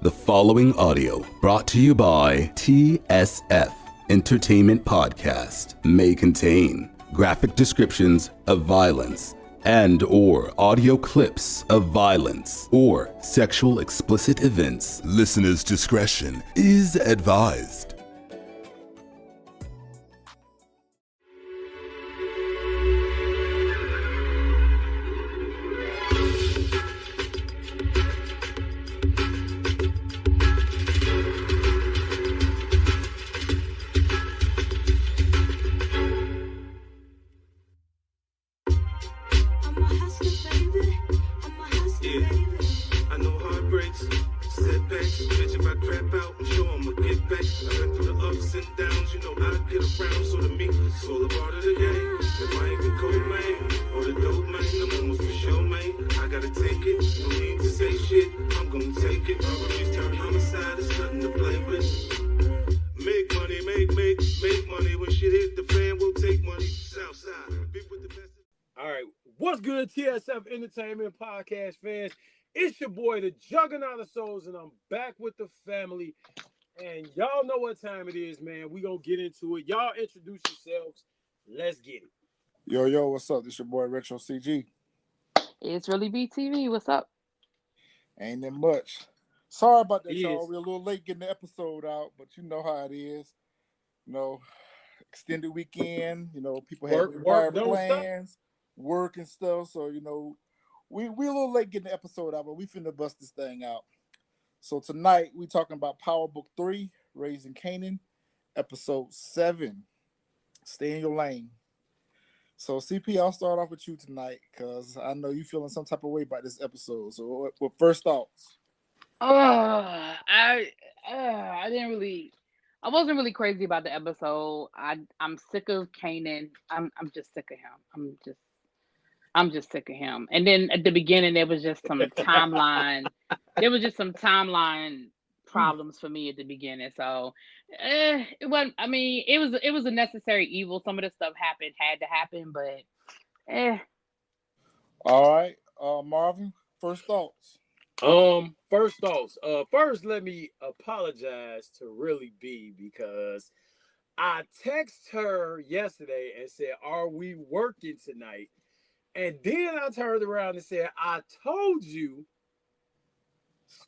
The following audio, brought to you by TSF Entertainment Podcast, may contain graphic descriptions of violence and/or audio clips of violence or sexual explicit events. Listeners' discretion is advised. TSF Entertainment Podcast fans, it's your boy, the JUGGERNAUTOFSOLES, and I'm back with the family. And y'all know what time it is, man. We gonna get into it. Y'all introduce yourselves. Let's get it. Yo, what's up? This your boy RETROCG. It's REALLYBTV. What's up? Ain't that much. Sorry about that, y'all. We're a little late getting the episode out, but you know how it is. You know, extended weekend. You know, people have private plans. Work and stuff, so you know we're a little late getting the episode out, but we finna bust this thing out. So tonight we talking about Power Book 3, Raising Kanan, episode 7. Stay in your lane. So CP, I'll start off with you tonight because I know you feeling some type of way about this episode. So what first thoughts? I wasn't really crazy about the episode. I'm sick of Kanan. I'm just sick of him. I'm just sick of him. And then at the beginning, there was just some timeline. Problems for me at the beginning. So it wasn't. I mean, it was a necessary evil. Some of the stuff had to happen, but. All right, Marvin. First thoughts. First, let me apologize to Really B because I texted her yesterday and said, "Are we working tonight?" And then I turned around and said, "I told you."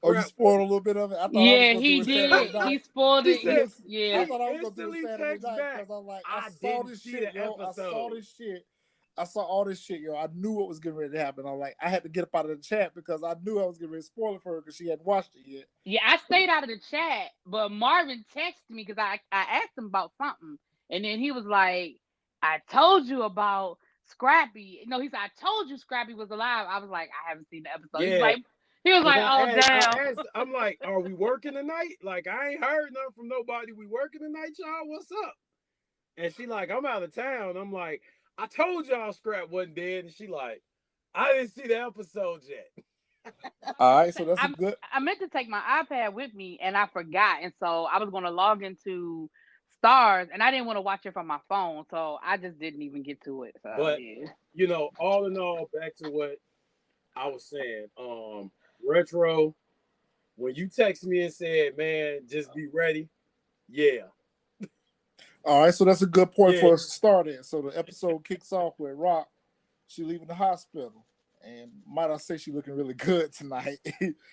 Oh, you spoiled a little bit of it? I thought he did. He spoiled it. I thought I was going to do it Saturday night because I'm like, I saw this shit, yo. I saw all this shit, yo. I knew what was getting ready to happen. I'm like, I had to get up out of the chat because I knew I was getting ready to spoil it for her because she hadn't watched it yet. Yeah, I stayed out of the chat, but Marvin texted me because I asked him about something. And then he was like, "I told you about Scrappy." No, he said, "I told you Scrappy was alive." I was like, "I haven't seen the episode." Yeah. He was like, "Oh, damn." I'm like, "Are we working tonight?" Like, I ain't heard nothing from nobody. "We working tonight, y'all? What's up?" And she like, "I'm out of town." I'm like, "I told y'all Scrap wasn't dead." And she like, "I didn't see the episode yet." All right, so that's good. I meant to take my iPad with me and I forgot. And so I was going to log into Stars and I didn't want to watch it from my phone. So I just didn't even get to it. So, but, yeah. You know, all in all, back to what I was saying, Retro, when you text me and said, "Man, just be ready," yeah. All right, so that's a good point for us to start in. So the episode kicks off with Rock. She leaving the hospital. And might I say she looking really good tonight.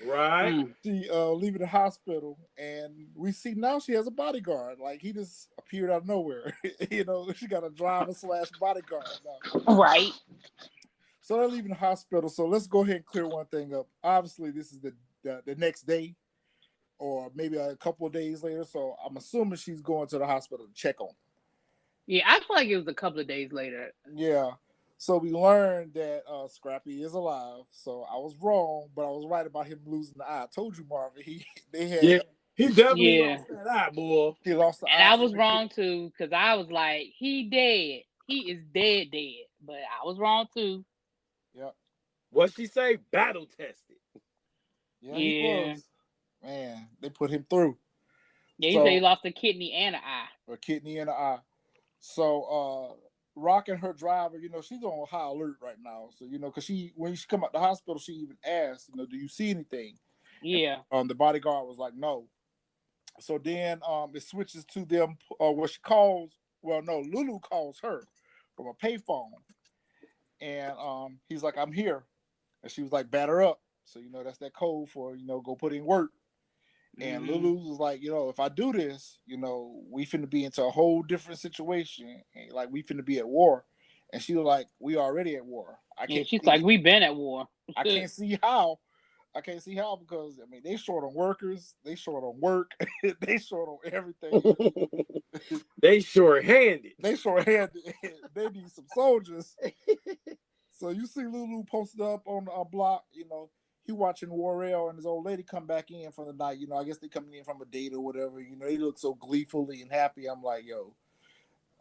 Right. She leaving the hospital, and we see now she has a bodyguard. Like, he just appeared out of nowhere. You know, she got a driver/bodyguard now. Right. So they're leaving the hospital. So let's go ahead and clear one thing up. Obviously, this is the next day, or maybe a couple of days later. So I'm assuming she's going to the hospital to check on them. Yeah, I feel like it was a couple of days later. Yeah. So we learned that Scrappy is alive. So I was wrong, but I was right about him losing the eye. I told you, Marvin. He definitely lost that eye, boy. He lost the eye. And I was wrong too, because I was like, he dead. He is dead. But I was wrong too. Yep. What she say? Battle tested. Yeah, he was. Man, they put him through. Yeah, he said he lost a kidney and an eye. A kidney and an eye. So Rock and her driver, you know, she's on high alert right now. So, you know, because when she come out the hospital, she even asked, you know, "Do you see anything?" Yeah. The bodyguard was like, no. So then it switches to them where she calls. Well, no, Lulu calls her from a payphone, and he's like, I'm here, and she was like, batter up. So that's that code for go put in work. And Lulu was like, if I do this, we finna be into a whole different situation. And, like, we finna be at war. And she was like, we already at war. She's like, we've been at war. I can't see how. Because they short on workers, they short on work, they short on everything. They short-handed. They need some soldiers. So you see Lulu posted up on a block, he watching Warrell and his old lady come back in from the night. I guess they coming in from a date or whatever. They look so gleefully and happy. I'm like, yo,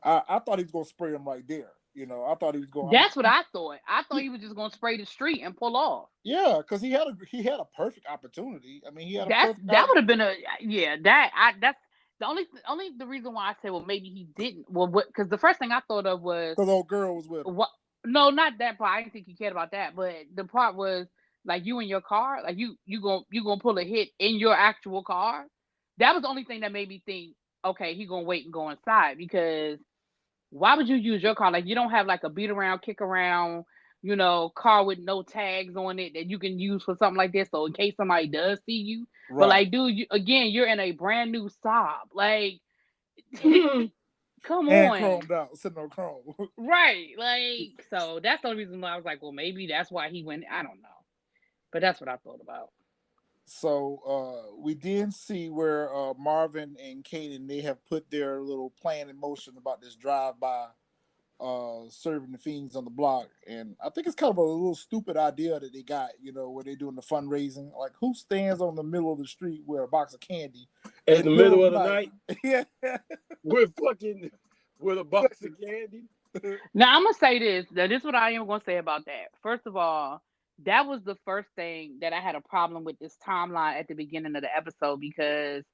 I thought he was gonna spray him right there. I thought he was going. That's what I thought. I thought he was just gonna spray the street and pull off. Yeah, because he had a perfect opportunity. I mean, he had that would have been that's the reason why I said, well, maybe he didn't. Well, because the first thing I thought of was because old girl was with him. What? No, not that part. I didn't think he cared about that. But the part was like you in your car, like you gonna pull a hit in your actual car. That was the only thing that made me think, okay, he gonna wait and go inside, because why would you use your car? Like, you don't have like a beat around, kick around, car with no tags on it that you can use for something like this. So in case somebody does see you, right. But like, dude, you're in a brand new Saab. Like, come and on. chromed out, sitting on chrome. Right. Like, so that's the only reason why I was like, well, maybe that's why he went. I don't know. But that's what I thought about. So we did see where Marvin and Kanan, they have put their little plan in motion about this drive-by serving the fiends on the block. And I think it's kind of a little stupid idea that they got, where they're doing the fundraising. Like, who stands on the middle of the street with a box of candy in the middle of the night? Yeah. with a box of candy. Now, I'm going to say this. Now, this is what I am going to say about that. First of all, that was the first thing that I had a problem with this timeline at the beginning of the episode, because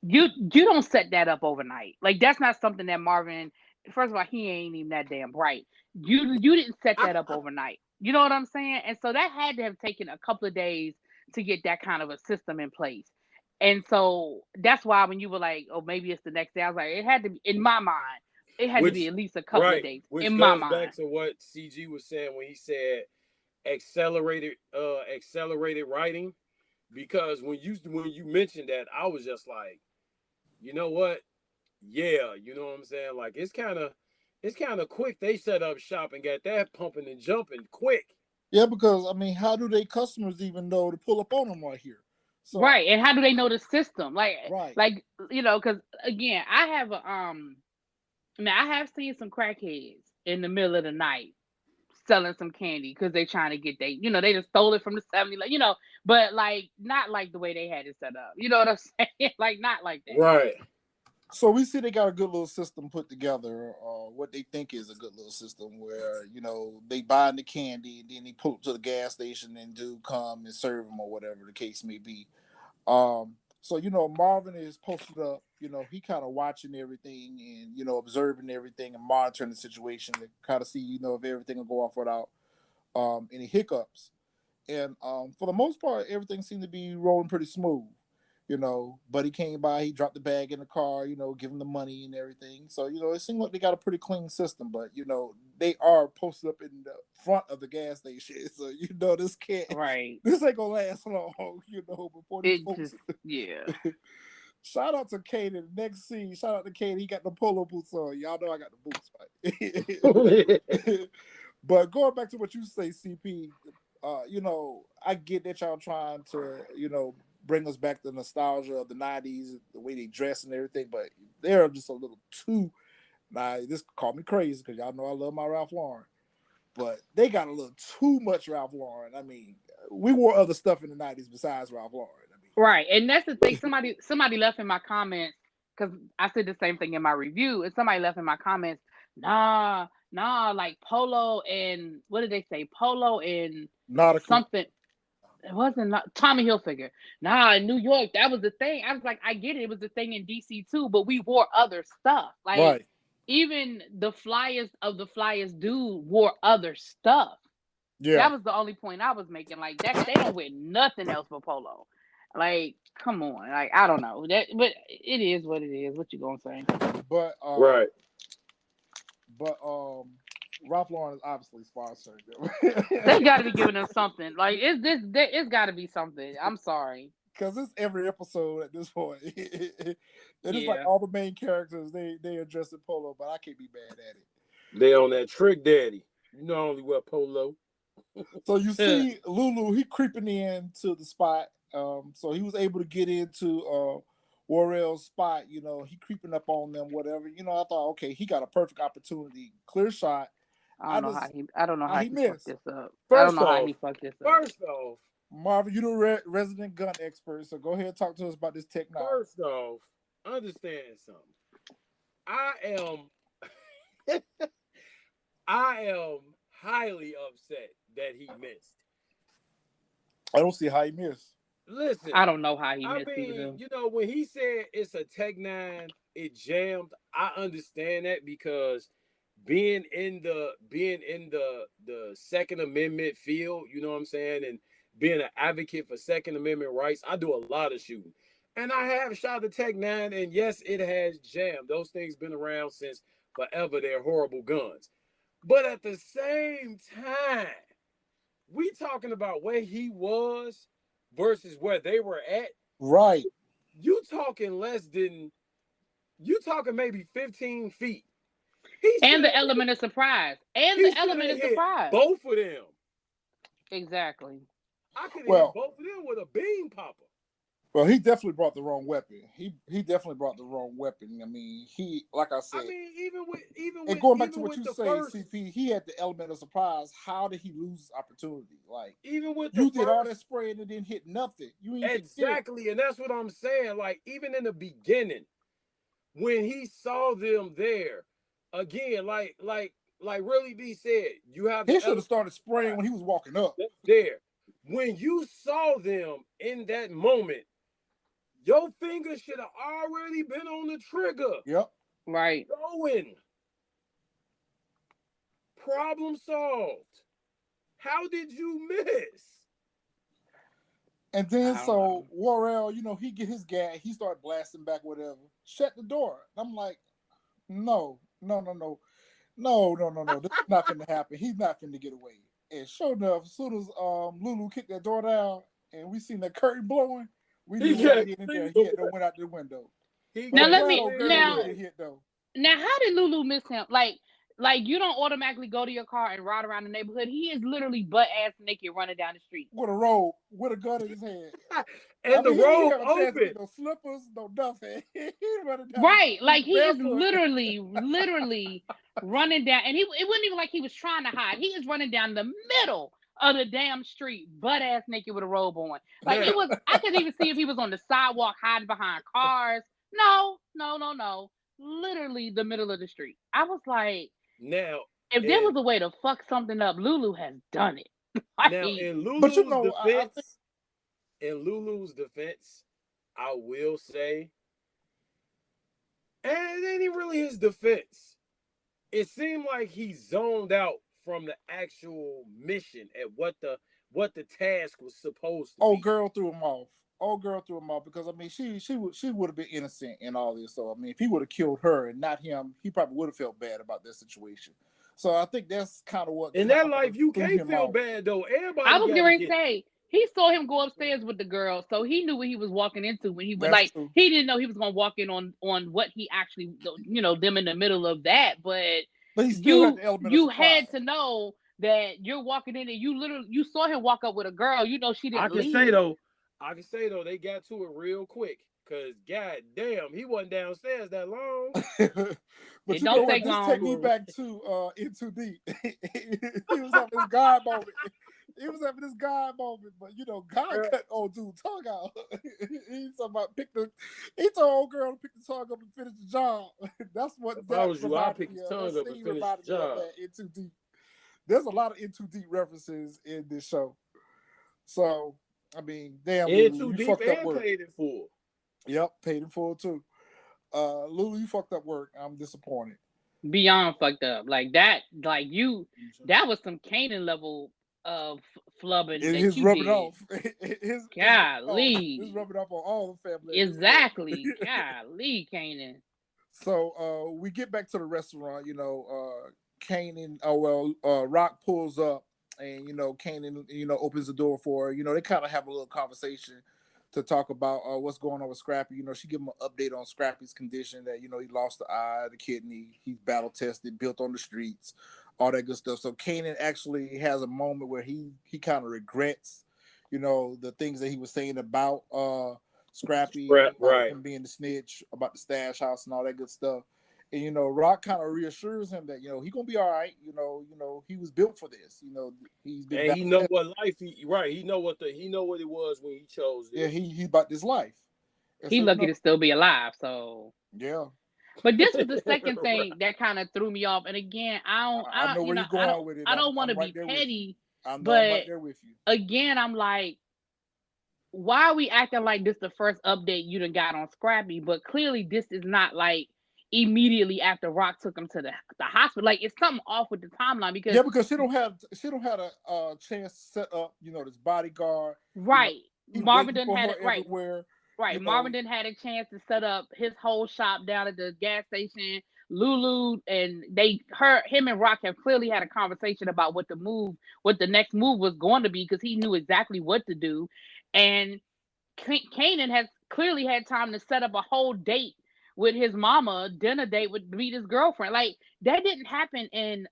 you don't set that up overnight. Like, that's not something that Marvin, first of all, he ain't even that damn bright. You didn't set that up overnight. You know what I'm saying? And so that had to have taken a couple of days to get that kind of a system in place. And so that's why when you were like, oh, maybe it's the next day, I was like, it had to be, in my mind, it had to be at least a couple of days. Which in goes my mind. back to what CG was saying when he said accelerated writing, because when you mentioned that, I was just like, you know what? Yeah, you know what I'm saying? Like, it's kind of quick. They set up shop and got that pumping and jumping quick. Yeah, because I mean, how do they customers even know to pull up on them right here? So, right, and how do they know the system? Like, right. Like, because again, I have now I have seen some crackheads in the middle of the night selling some candy because they're trying to get they just stole it from the 70, but like not like the way they had it set up. You know what I'm saying? Like, not like that. Right. So we see they got a good little system put together, what they think is a good little system where, they buy the candy and then they pull up to the gas station and do come and serve them or whatever the case may be. So, Marvin is posted up, he kind of watching everything and, observing everything and monitoring the situation to kind of see, if everything will go off without any hiccups. And for the most part, everything seemed to be rolling pretty smooth. Buddy came by, he dropped the bag in the car, give him the money and everything. So, it seemed like they got a pretty clean system, but, they are posted up in the front of the gas station. So, this ain't gonna last long, before these folks. Yeah. Shout out to Kanan. Next scene, shout out to Kanan. He got the polo boots on. Y'all know I got the boots, right? But going back to what you say, CP, I get that y'all trying to, bring us back to nostalgia of the 90s, the way they dress and everything, but they're just a little too, this call me crazy because y'all know I love my Ralph Lauren, but they got a little too much Ralph Lauren. I mean, we wore other stuff in the 90s besides Ralph Lauren. Right, and that's the thing. Somebody left in my comments, because I said the same thing in my review, and somebody left in my comments, nah, like Polo and, what did they say? Polo and Nautica. Something. It wasn't Tommy Hilfiger. Nah, in New York, that was the thing. I was like, I get it. It was the thing in DC too, but we wore other stuff. Like, right. Even the flyers of the flyers dude wore other stuff. Yeah. That was the only point I was making. Like that, they don't wear nothing else but polo. Like, come on. Like, I don't know that, but it is what it is. What you gonna say? But right. But Ralph Lauren is obviously sponsoring them. They got to be giving them something. Like, it's got to be something. I'm sorry. Because it's every episode at this point. It's Yeah. like all the main characters, they are dressed in polo, but I can't be mad at it. They on that trick daddy. You know, I only wear polo. So you see Lulu, he creeping into the spot. So he was able to get into Warrell's spot. You know, he creeping up on them, whatever. You know, I thought, okay, he got a perfect opportunity, clear shot. I don't know how he fucked this up. First I don't know off, how he fucked this up. First off, Marvin, you the resident gun expert, so go ahead and talk to us about this technology. First off, understand something. I am highly upset that he missed. I don't see how he missed. Listen, I don't know how he missed. You know, when he said it's a Tech 9, it jammed. I understand that because being in the Second Amendment field, you know what I'm saying, and being an advocate for Second Amendment rights, I do a lot of shooting. And I have shot the Tech 9, and yes, it has jammed. Those things been around since forever. They're horrible guns. But at the same time, we talking about where he was versus where they were at. Right. You talking maybe 15 feet. And the element of surprise. Both of them. Exactly. I could hit both of them with a beam popper. Well, he definitely brought the wrong weapon. He definitely brought the wrong weapon. I mean, like I said. I mean, even with and going back to what you say, CP, he had the element of surprise. How did he lose his opportunity? Like, even with you did all that spraying and didn't hit nothing. You ain't exactly, and that's what I'm saying. Like, even in the beginning, when he saw them there, again, like Really B said, you have. He should have started spraying when he was walking up. There, when you saw them in that moment, your finger should have already been on the trigger. Yep. Right. Going. Problem solved. How did you miss? And then Warrell, you know, he get his gas, he started blasting back, whatever. Shut the door. I'm like, no. This is not finna happen. He's not finna get away. And sure enough, as soon as Lulu kicked that door down and we seen that curtain blowing, we knew he had in there. He had to went out the window. Now how did Lulu miss him? Like you don't automatically go to your car and ride around the neighborhood. He is literally butt ass naked running down the street with a robe, with a gun in his hand, and the robe open. No slippers, no nothing. Right, like he is literally running down, and it wasn't even like he was trying to hide. He is running down the middle of the damn street, butt ass naked with a robe on. Like it was. I could even see if he was on the sidewalk hiding behind cars. No. Literally the middle of the street. I was like, now, if there was a way to fuck something up, Lulu has done it. Now, in Lulu's defense, I will say, and it ain't even really his defense. It seemed like he zoned out from the actual mission and what the task was supposed to be. Old girl threw him off because I mean she would have been innocent in all this. So I mean, if he would have killed her and not him, he probably would have felt bad about this situation. So I think that's kind of what in that life you can't feel bad though. Everybody. I was going to say he saw him go upstairs with the girl, so he knew what he was walking into when he was like true. He didn't know he was going to walk in on what he actually, you know, them in the middle of that, but he still had the element you had to know that you're walking in and you saw him walk up with a girl. You know she didn't leave. I can say though, they got to it real quick because god damn, he wasn't downstairs that long. But you know what? This take me back to In Too Deep. He was having this God moment. But you know, God cut old dude tongue out. He's talking about he told old girl to pick the tongue up and finish the job. That's what if I was you, I'd pick the tongue up and finish the job. In Too Deep. There's a lot of In Too Deep references in this show. So I mean, damn, Lulu, you fucked up work. Paid in full. Yep, paid in full too. Lulu, you fucked up work. I'm disappointed. Beyond fucked up. Like that was some Kanan level flubbing that His you rubbing did. off. Golly. His rubbing off on all the family. Exactly. Golly, Kanan. So we get back to the restaurant. Kanan. Rock pulls up, and Kanan opens the door for her. They kind of have a little conversation to talk about what's going on with Scrappy. She give him an update on Scrappy's condition, that he lost the eye, the kidney, he's battle tested, built on the streets, all that good stuff. So Kanan actually has a moment where he kind of regrets, the things that he was saying about Scrappy, about him being the snitch, about the stash house and all that good stuff. And Rock kind of reassures him that he gonna be all right. He was built for this. He's been. And he know what life he know what it was when he chose this. Yeah, he about this life. And he lucky to still be alive. So yeah. But this was the second thing that kind of threw me off. And again, I know where you're going with it. I don't want to be petty, but I'm right there with you. Again, I'm like, why are we acting like this the first update you done got on Scrappy? But clearly, this is not like immediately after Rock took him to the hospital. Like, it's something off with the timeline because she don't have a chance to set up this bodyguard, right. Marvin didn't have it right. Right. Marvin didn't had a chance to set up his whole shop down at the gas station. Lulu and him and Rock have clearly had a conversation about what the next move was going to be, because he knew exactly what to do. And Kanan has clearly had time to set up a whole date with his mama, dinner date with meet his girlfriend. Like, that didn't happen in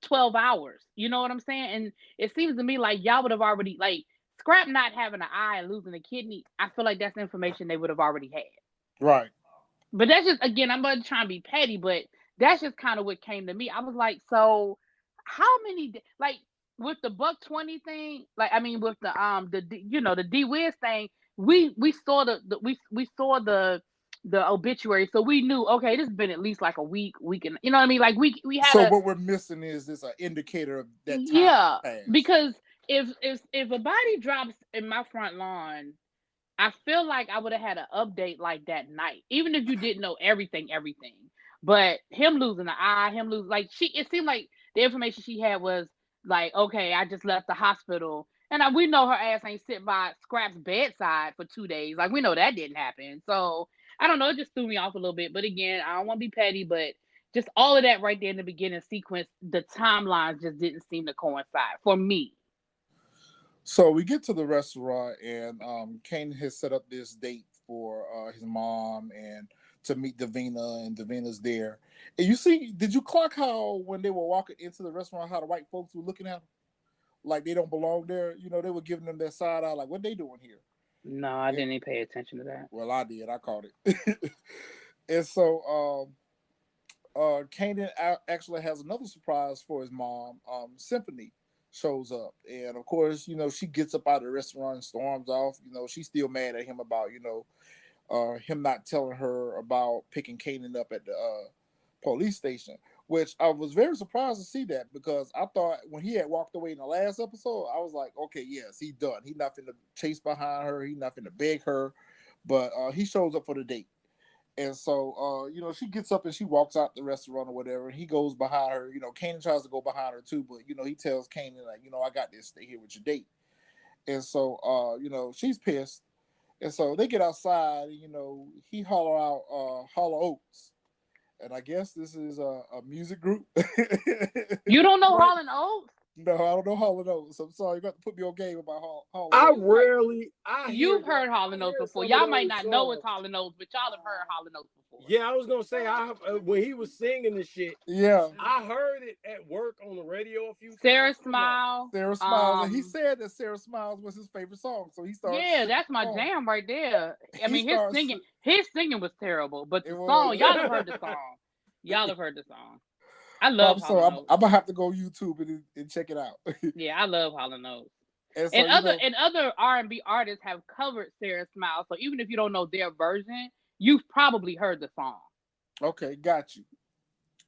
12 hours. You know what I'm saying? And it seems to me like y'all would have already, like, Scrap not having an eye and losing a kidney, I feel like that's information they would have already had. Right. But that's just, again, I'm not trying to be petty, but that's just kind of what came to me. I was like, so how many, like, with the $120 thing, like, I mean, with the D-Wiz thing, we saw the obituary, so we knew, okay, this has been at least like a week and you know what I mean, like we had. So what we're missing is this an indicator of that time. Yeah, because if a body drops in my front lawn, I feel like I would have had an update like that night, even if you didn't know everything. But him losing the eye, it seemed like the information she had was like, okay, I just left the hospital, and we know her ass ain't sit by Scrap's bedside for 2 days. Like, we know that didn't happen. So I don't know, it just threw me off a little bit. But again, I don't want to be petty, but just all of that right there in the beginning sequence, the timelines just didn't seem to coincide for me. So we get to the restaurant, and Kanan has set up this date for his mom and to meet Davina, and Davina's there. And you see, did you clock how when they were walking into the restaurant, how the white folks were looking at them? Like they don't belong there. They were giving them that side eye, like, what they doing here? No, I didn't even pay attention to that. Well, I did. I caught it. And so Kanan actually has another surprise for his mom. Symphony shows up, and of course, she gets up out of the restaurant and storms off. She's still mad at him about him not telling her about picking Kanan up at the police station, which I was very surprised to see that, because I thought when he had walked away in the last episode, I was like, okay, yes, he's done. He's not finna chase behind her. He's not finna beg her, but he shows up for the date. And so, she gets up and she walks out the restaurant or whatever, and he goes behind her. Kanan tries to go behind her too, but, he tells Kanan, like, I got this, stay here with your date. And so, she's pissed. And so they get outside, and, he holler out Hollow Oates. And I guess this is a music group. You don't know Hall & Oates? No, I don't know Hall & Oates. I'm sorry, you got to put me on game about Hall & Oates. You've heard Hall & Oates before. Y'all might not know it's Hall & Oates, but y'all have heard Hall & Oates before. Yeah, I was gonna say, when he was singing this shit, I heard it at work on the radio a few times. Sarah Smiles, and he said that Sarah Smiles was his favorite song, so he started. Yeah, that's my jam right there. I mean, his singing was terrible, but the song, y'all have heard the song. I love Hall & Oates. I'm gonna have to go YouTube and check it out. Yeah, I love Hall & Oates. And other R&B artists have covered Sarah Smiles, so even if you don't know their version, you've probably heard the song. Okay, got you.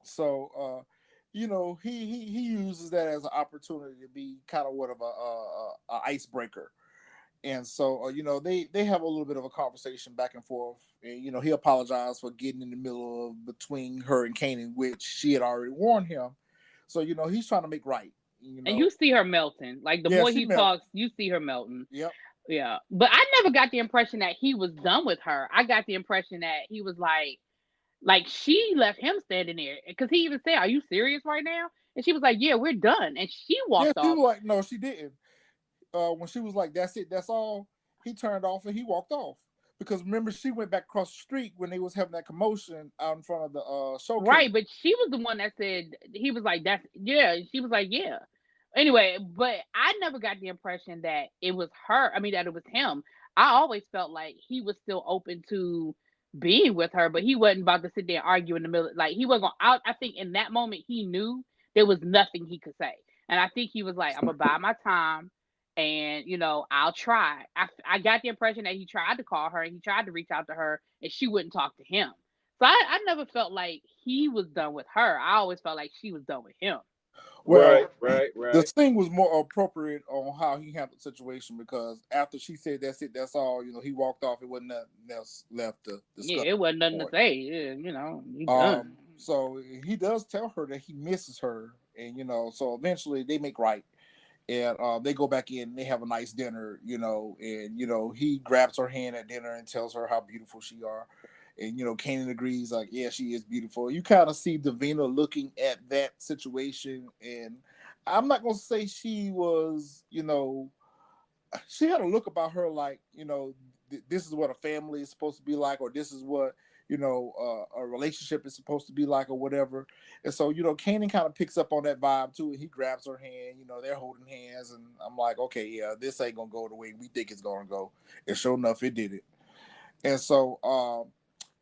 So, he uses that as an opportunity to be kind of what of a icebreaker. And so, they have a little bit of a conversation back and forth. And, he apologized for getting in the middle of between her and Kanan, which she had already warned him. So, he's trying to make right. You know, and you see her melting. Like the more he talks, you see her melting. Yep. Yeah, but I never got the impression that he was done with her. I got the impression that he was like she left him standing there because he even said, "Are you serious right now?" And she was like, "Yeah, we're done." And she walked off. She was like, "No, she didn't." When she was like, "That's it, that's all," he turned off and he walked off. Because remember, she went back across the street when they was having that commotion out in front of the showcase. Right, but she was the one that said, he was like, "That's yeah." She was like, "Yeah." Anyway, but I never got the impression that it was her. I mean, that it was him. I always felt like he was still open to being with her, but he wasn't about to sit there and argue in the middle. Like he wasn't going. I think in that moment he knew there was nothing he could say, and I think he was like, "I'm gonna buy my time." And I'll try. I got the impression that he tried to call her and he tried to reach out to her and she wouldn't talk to him. So I never felt like he was done with her. I always felt like she was done with him. Well, right. The thing was more appropriate on how he handled the situation because after she said, "That's it, that's all," he walked off. It wasn't nothing else left to discuss. Yeah, it wasn't nothing to say. Yeah, he done. So he does tell her that he misses her, and so eventually they make right. And they go back in and they have a nice dinner, and he grabs her hand at dinner and tells her how beautiful she are. And Kanan agrees, like, yeah, she is beautiful. You kind of see Davina looking at that situation, and I'm not gonna say she was, she had a look about her like, this is what a family is supposed to be like, or this is what a relationship is supposed to be like, or whatever. And so Kanan kind of picks up on that vibe too, and he grabs her hand. They're holding hands, and I'm like, okay, yeah, this ain't gonna go the way we think it's gonna go. And sure enough, it did it. And so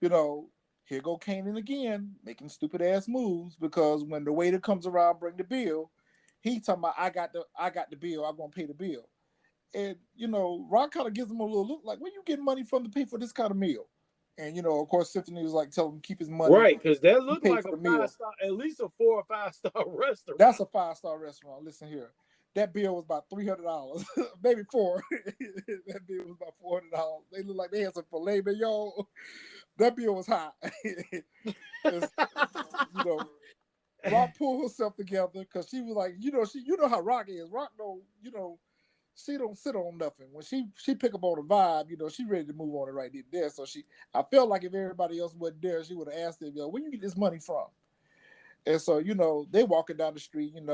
here go Kanan again, making stupid ass moves, because when the waiter comes around, bring the bill, he talking about, I got the bill, I'm gonna pay the bill. And Rock kind of gives him a little look like, where you getting money from to pay for this kind of meal? And of course, Tiffany was like, tell him to keep his money. Right, because that looked like a 5-star, at least a 4 or 5-star restaurant. That's a 5-star restaurant. Listen here. That bill was about $300, maybe $4. That bill was about $400. They look like they had some filet mignon. That bill was high. Rock pulled herself together because she was like, how Rock is. Rock don't, she don't sit on nothing. When she pick up on the vibe, she ready to move on it right there. So I felt like if everybody else wasn't there, she would have asked them, where you get this money from? And so, they walking down the street, and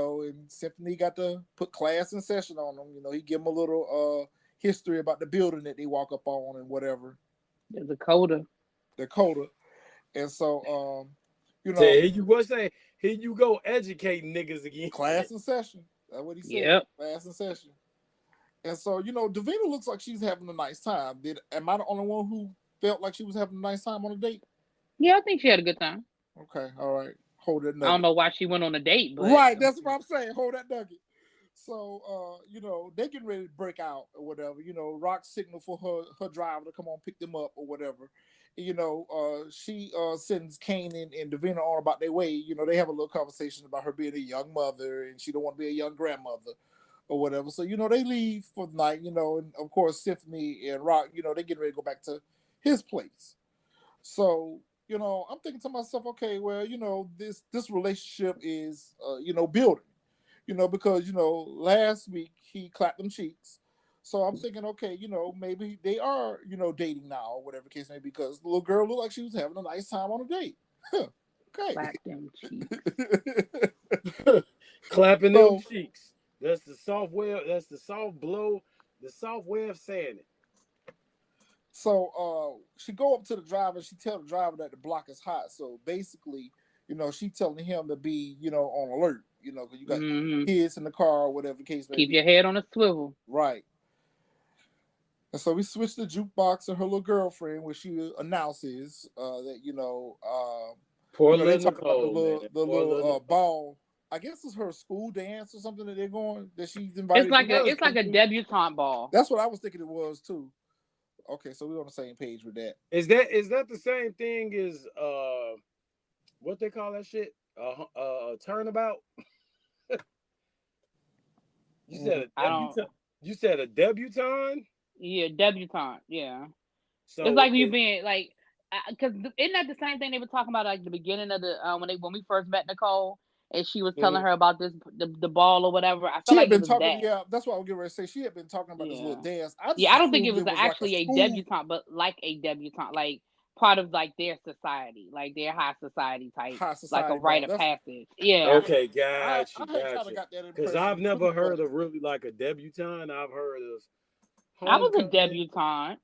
Symphony got to put class in session on them. He give them a little history about the building that they walk up on and whatever. There's a coda. And so, here you go educating niggas again. Class in session. That's what he said. Yep. Class in session. And so, Davina looks like she's having a nice time. Am I the only one who felt like she was having a nice time on a date? Yeah, I think she had a good time. Okay, all right. Hold that nugget. I don't know why she went on a date, but right, that's what I'm saying. Hold that nugget. So, they getting ready to break out or whatever. Rock signal for her driver to come on pick them up or whatever. She sends Kanan and Davina on about their way. They have a little conversation about her being a young mother and she don't want to be a young grandmother or whatever. So, they leave for the night, and of course, Symphony and Rock, they getting ready to go back to his place. So, I'm thinking to myself, okay, well, this relationship is, building, because, last week he clapped them cheeks. So I'm thinking, okay, maybe they are, dating now or whatever case may be, because the little girl looked like she was having a nice time on a date. Okay. Clap them cheeks. Clapping them cheeks. That's the soft way. That's the soft blow. The soft way of saying it. So she go up to the driver. She tell the driver that the block is hot. So basically, she telling him to be, on alert. Because you got kids in the car or whatever the case may be. Keep your head on a swivel. Right. And so we switch to Jukebox and her little girlfriend, where she announces that poor they talk Nicole, about the little ball. I guess it's her school dance or something that they're going, that she's invited. It's like a debutante ball. That's what I was thinking it was too. Okay, so we're on the same page with that. Is that the same thing as what they call that shit? Turnabout? You said a debutante? Yeah, debutante. Yeah. So it's like you being like, because isn't that the same thing they were talking about like the beginning of the when we first met Nicole, and she was telling her about the ball or whatever. I felt she had like been it was talking. that. Yeah, that's what I was getting ready to say. She had been talking about this little dance. I don't think it was actually a debutante, but like a debutante, like part of like their society, like their high society type, like a rite of passage. Yeah. Okay, gotcha. Because I've never heard of really like a debutante. I've heard of I was a debutante.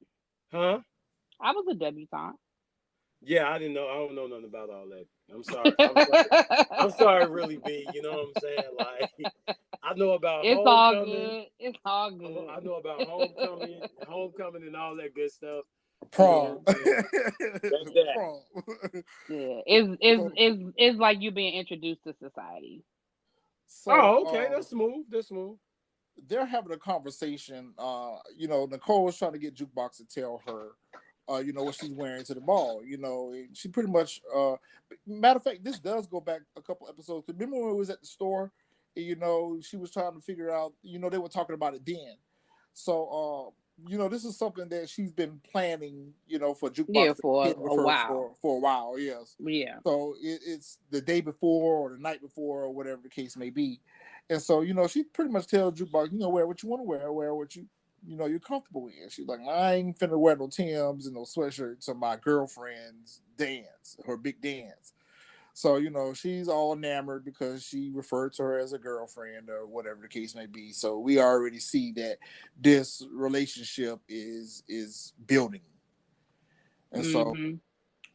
Huh? I was a debutante. Yeah, I didn't know. I don't know nothing about all that. I'm sorry. I'm sorry, really, B. You know what I'm saying? Like, I know about it's homecoming. All good. It's all good. I know about homecoming, and all that good stuff. Prom. That's that. Prom. Yeah, it's like you being introduced to society. So, okay, that's smooth. That's smooth. They're having a conversation. You know, Nicole is trying to get Jukebox to tell her, you know, what she's wearing to the ball. You know, she pretty much. Matter of fact, this does go back a couple episodes. Remember when we was at the store? You know, she was trying to figure out. You know, they were talking about it then. So, you know, this is something that she's been planning. You know, for Jukebox for a while. For a while, yes. Yeah. So it's the day before or the night before or whatever the case may be. And so, you know, she pretty much tells Jukebox, you know, wear what you want to wear what you know, you're comfortable in. She's like, I ain't finna wear no Timbs and no sweatshirts to my girlfriend's dance, her big dance. So, you know, she's all enamored because she referred to her as a girlfriend or whatever the case may be. So we already see that this relationship is building. And so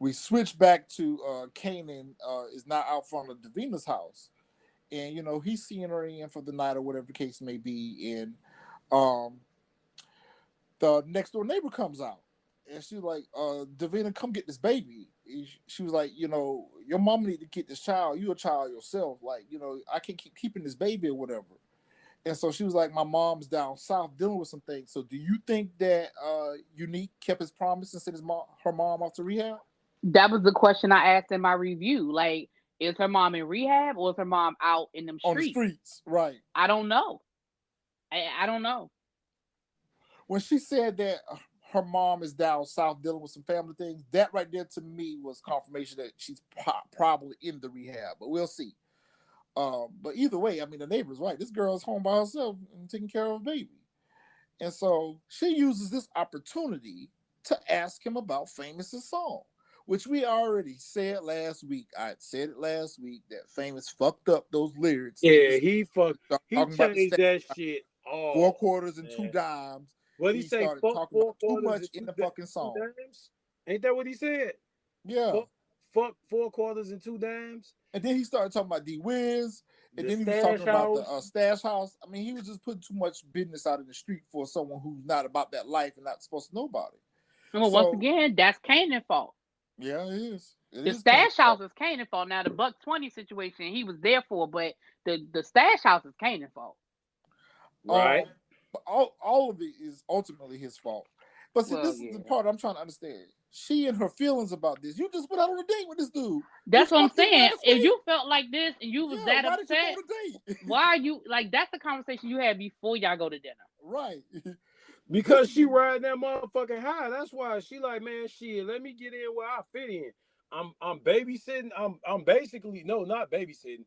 we switch back to Kanan is now out front of Davinas' house. And, you know, he's seeing her in for the night or whatever the case may be. And the next door neighbor comes out. And she's like, Davina, come get this baby. She was like, you know, your mom need to get this child. You a child yourself. Like, you know, I can't keep keeping this baby or whatever. And so she was like, my mom's down south dealing with some things. So do you think that Unique kept his promise and sent her mom off to rehab? That was the question I asked in my review. Like, is her mom in rehab or is her mom out in them streets? On the streets, right. I don't know. I don't know. When she said that her mom is down south dealing with some family things, that right there to me was confirmation that she's probably in the rehab, but we'll see. But either way, I mean, the neighbor's right. This girl's home by herself and taking care of a baby. And so she uses this opportunity to ask him about Famous's song, which we already said last week. I said it last week that Famous fucked up those lyrics. Yeah, he changed that shit all. 4 quarters and 2 dimes. What did he say? Started talking about too much in the fucking song. Ain't that what he said? Yeah. Fuck 4 quarters and 2 dimes. And then he started talking about D-Wiz. And then he was talking about the stash house. I mean, he was just putting too much business out in the street for someone who's not about that life and not supposed to know about it. Well, once again, that's Kanan's fault. Yeah, it is. The stash house is Kanan's fault. Now, the $120 situation he was there for, but the stash house is Kanan's fault. Right. All of it is ultimately his fault. But see, this is the part I'm trying to understand. She and her feelings about this. You just went out on a date with this dude. That's what I'm saying. If you felt like this and you was that upset, why are you like? That's the conversation you had before y'all go to dinner, right? Because she riding that motherfucking high. That's why she like, man, shit. Let me get in where I fit in. I'm babysitting. I'm basically not babysitting.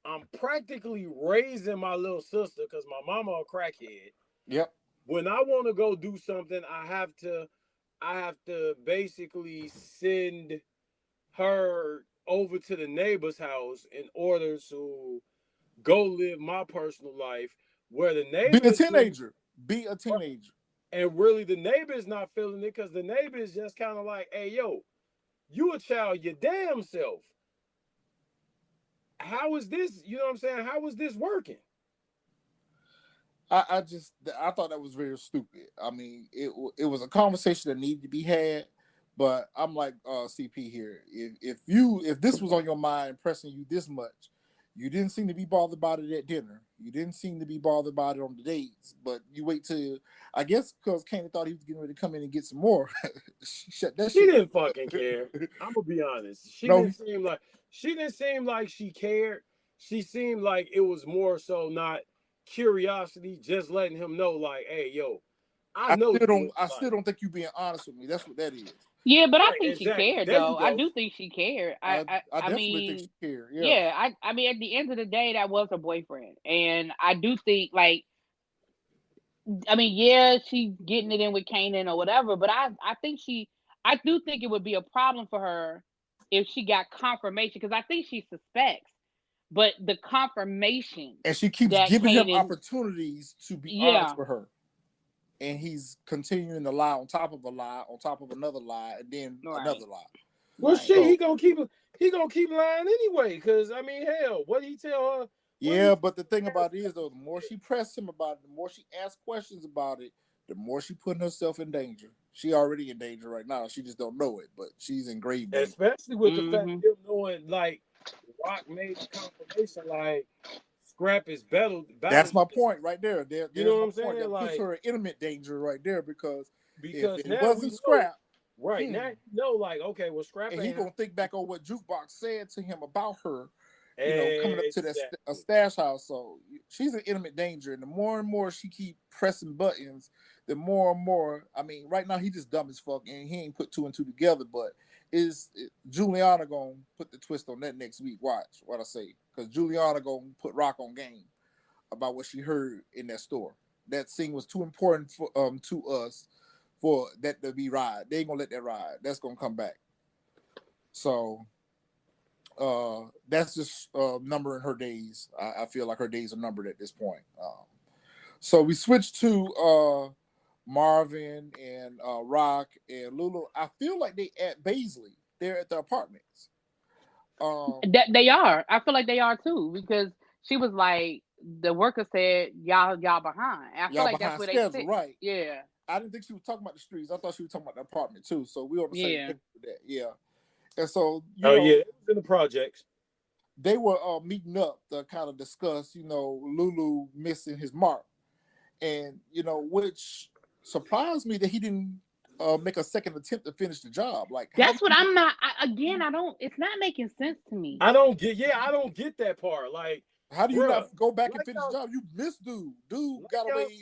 I'm practically raising my little sister because my mama a crackhead. Yep. When I want to go do something, I have to basically send her over to the neighbor's house in order to go live my personal life where the neighbor be a teenager. And really the neighbor is not feeling it because the neighbor is just kind of like, hey, yo, you a child your damn self. How is this? You know what I'm saying? How is this working? I thought that was very stupid. I mean, it was a conversation that needed to be had, but I'm like CP here. If this was on your mind, pressing you this much, you didn't seem to be bothered about it at dinner. You didn't seem to be bothered about it on the dates, but you wait till, I guess because Kanan thought he was getting ready to come in and get some more. She didn't fucking care. I'm gonna be honest. She didn't seem like she cared. She seemed like it was more so not curiosity, just letting him know, like, hey, yo, I still don't think you being honest with me. That's what that is. Yeah, but I think she cared though. I do think she cared. I definitely think she cared. Yeah. I mean, at the end of the day, that was her boyfriend, and I do think like, I mean, yeah, she's getting it in with Kanan or whatever, but I do think it would be a problem for her if she got confirmation, because I think she suspects, but the confirmation, and she keeps giving him opportunities to be honest with her, and he's continuing to lie on top of a lie on top of another lie and then another lie. Well, shit, he gonna keep lying anyway, because I mean, hell, what did he tell her? Yeah, but the thing about it is, though, the more she pressed him about it, the more she asked questions about it, the more she putting herself in danger. She already in danger right now. She just don't know it, but she's in grave danger. Especially with the fact of him knowing, like, Rock made the confirmation, like, Scrap is better. That's my point right there. You know what I'm saying? That like, puts her in imminent danger right there because if it now wasn't Scrap. Right, now you know, like, okay, well, Scrap and he's going to think back on what Jukebox said to him about her, you know, coming up to a stash house. So she's in intimate danger. And the more and more she keep pressing buttons, the more and more, I mean, right now he just dumb as fuck and he ain't put two and two together, but is Juliana going to put the twist on that next week? Watch what I say. Because Juliana going to put Rock on game about what she heard in that store. That scene was too important for to us for that to be ride. They ain't going to let that ride. That's going to come back. So that's just numbering her days. I feel like her days are numbered at this point. So we switched to Marvin and Rock and Lulu. I feel like they at Baisley. They're at the apartments. They are. I feel like they are too, because she was like, the worker said y'all behind. I feel like that's where they sit. Right. Yeah. I didn't think she was talking about the streets. I thought she was talking about the apartment too. So we on the same thing with that. Yeah. And so, you know, it was in the projects. They were meeting up to kind of discuss, you know, Lulu missing his mark. And, you know, which surprised me that he didn't make a second attempt to finish the job. Like, that's what I'm not, it's not making sense to me. I don't get that part. Like, how do you not go back and finish the job? You missed dude. Dude got away.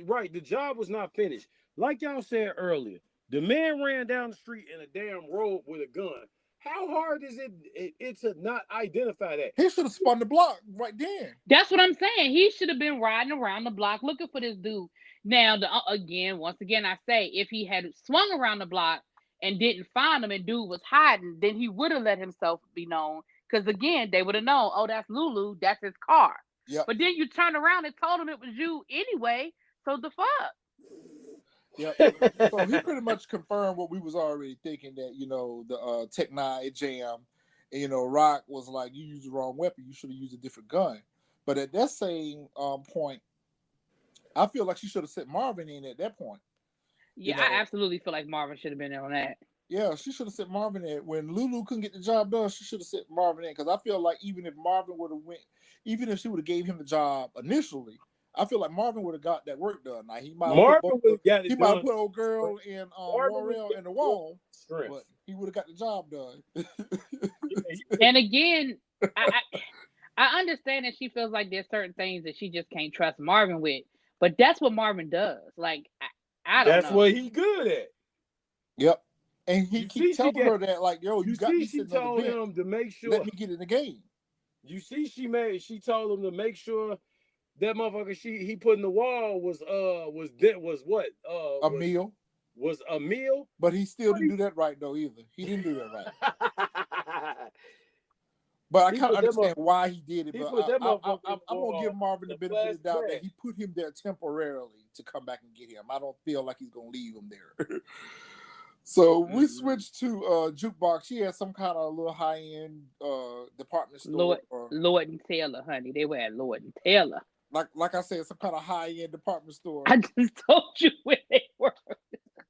Right, the job was not finished. Like y'all said earlier, the man ran down the street in a damn road with a gun. How hard is it to not identify that? He should have spun the block right then. That's what I'm saying. He should have been riding around the block looking for this dude. Now, once again, I say, if he had swung around the block and didn't find him and dude was hiding, then he would have let himself be known. Because again, they would have known, oh, that's Lulu, that's his car. Yep. But then you turned around and told him it was you anyway. So the fuck? Yeah, so he pretty much confirmed what we was already thinking, that, you know, the Tech 9 jam, and, you know, Rock was like, you used the wrong weapon, you should have used a different gun. But at that same point, I feel like she should have sent Marvin in at that point. Yeah, you know? I absolutely feel like Marvin should have been there on that. Yeah, she should have sent Marvin in. When Lulu couldn't get the job done, she should have sent Marvin in, because I feel like even if Marvin would have even if she would have gave him the job initially, I feel like Marvin would have got that work done. Like, he might have put old girl and Morel in the wall, but he would have got the job done. And again, I understand that she feels like there's certain things that she just can't trust Marvin with, but that's what Marvin does. Like, I don't know. That's what he good at. Yep. And he keeps telling her that, like, yo, you got me sitting on the bench. She told him to make sure. Let me get in the game. You see, she told him to make sure that motherfucker he put in the wall was what? A meal. Was a meal. But he still didn't do that right though either. He didn't do that right. But I kind of understand why he did it. But I'm gonna give Marvin the benefit of the doubt that he put him there temporarily to come back and get him. I don't feel like he's gonna leave him there. So we switched to Jukebox. She had some kind of little high-end department store. Lord and Taylor, honey. They were at Lord and Taylor. Like I said, some kind of high-end department store. I just told you where they were.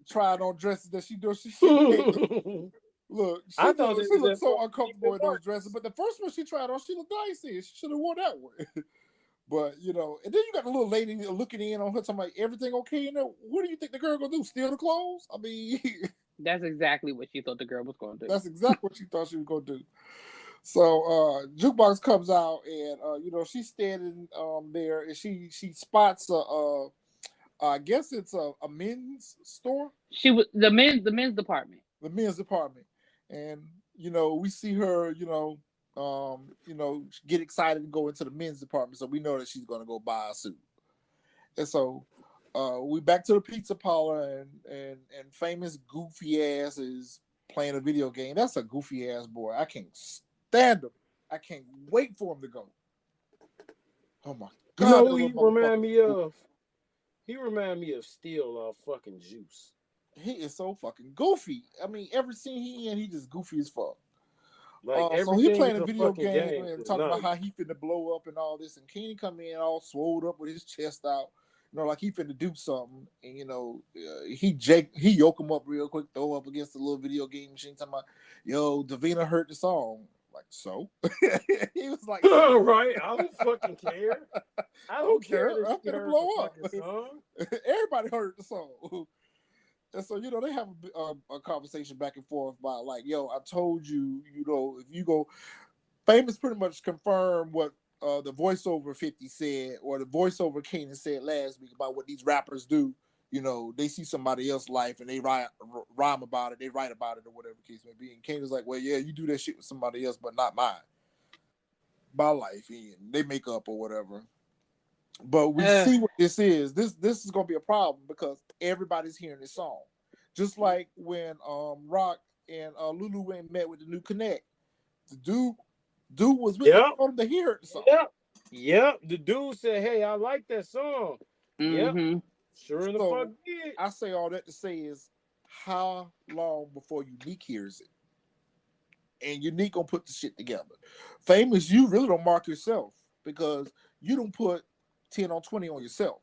Tried on dresses that she does. Look, she looked so uncomfortable in those dresses. But the first one she tried on, she looked dicey. She should have worn that one. But, you know, and then you got the little lady looking in on her, talking like, everything okay in there? What do you think the girl gonna do? Steal the clothes? I mean, that's exactly what she thought the girl was gonna do. That's exactly what she thought she was gonna do. So Jukebox comes out, and you know, she's standing there, and she spots I guess it's a men's store. She was the men's department. The men's department, and we see her, get excited and go into the men's department, so we know that she's gonna go buy a suit. And so we back to the pizza parlor, and famous goofy ass is playing a video game. That's a goofy ass boy. I can't stand him. I can't wait for him to go. Oh my god! You know who he remind me of? He remind me of Steel off fucking Juice. He is so fucking goofy. I mean, every scene he in, he just goofy as fuck. Like so he playing a video game and talking about how he finna blow up and all this, and Kenny come in all swolled up with his chest out, like he finna do something, and he yoke him up real quick, throw up against the little video game machine, talking about, Davina heard the song. Like, so? He was like, right, I don't fucking care. I don't care. I'm gonna blow up. Everybody heard the song. And so, they have a conversation back and forth about, like, I told you, if you go, Famous pretty much confirmed what the voiceover 50 said, or the voiceover Kanan said last week about what these rappers do. They see somebody else's life and they rhyme about it, they write about it, or whatever the case may be. And Kanan's like, well, yeah, you do that shit with somebody else, but not mine. My life, and they make up or whatever. But we see what this is. This is gonna be a problem because everybody's hearing this song. Just like when Rock and Lulu went and met with the new Connect. The dude was with them to hear the song. Yep. The dude said, hey, I like that song. Mm-hmm. Yep. Sure in the fuck did. I say all that to say is, how long before Unique hears it? And Unique gonna put the shit together. Famous, you really don't mark yourself because you don't put 10 on 20 on yourself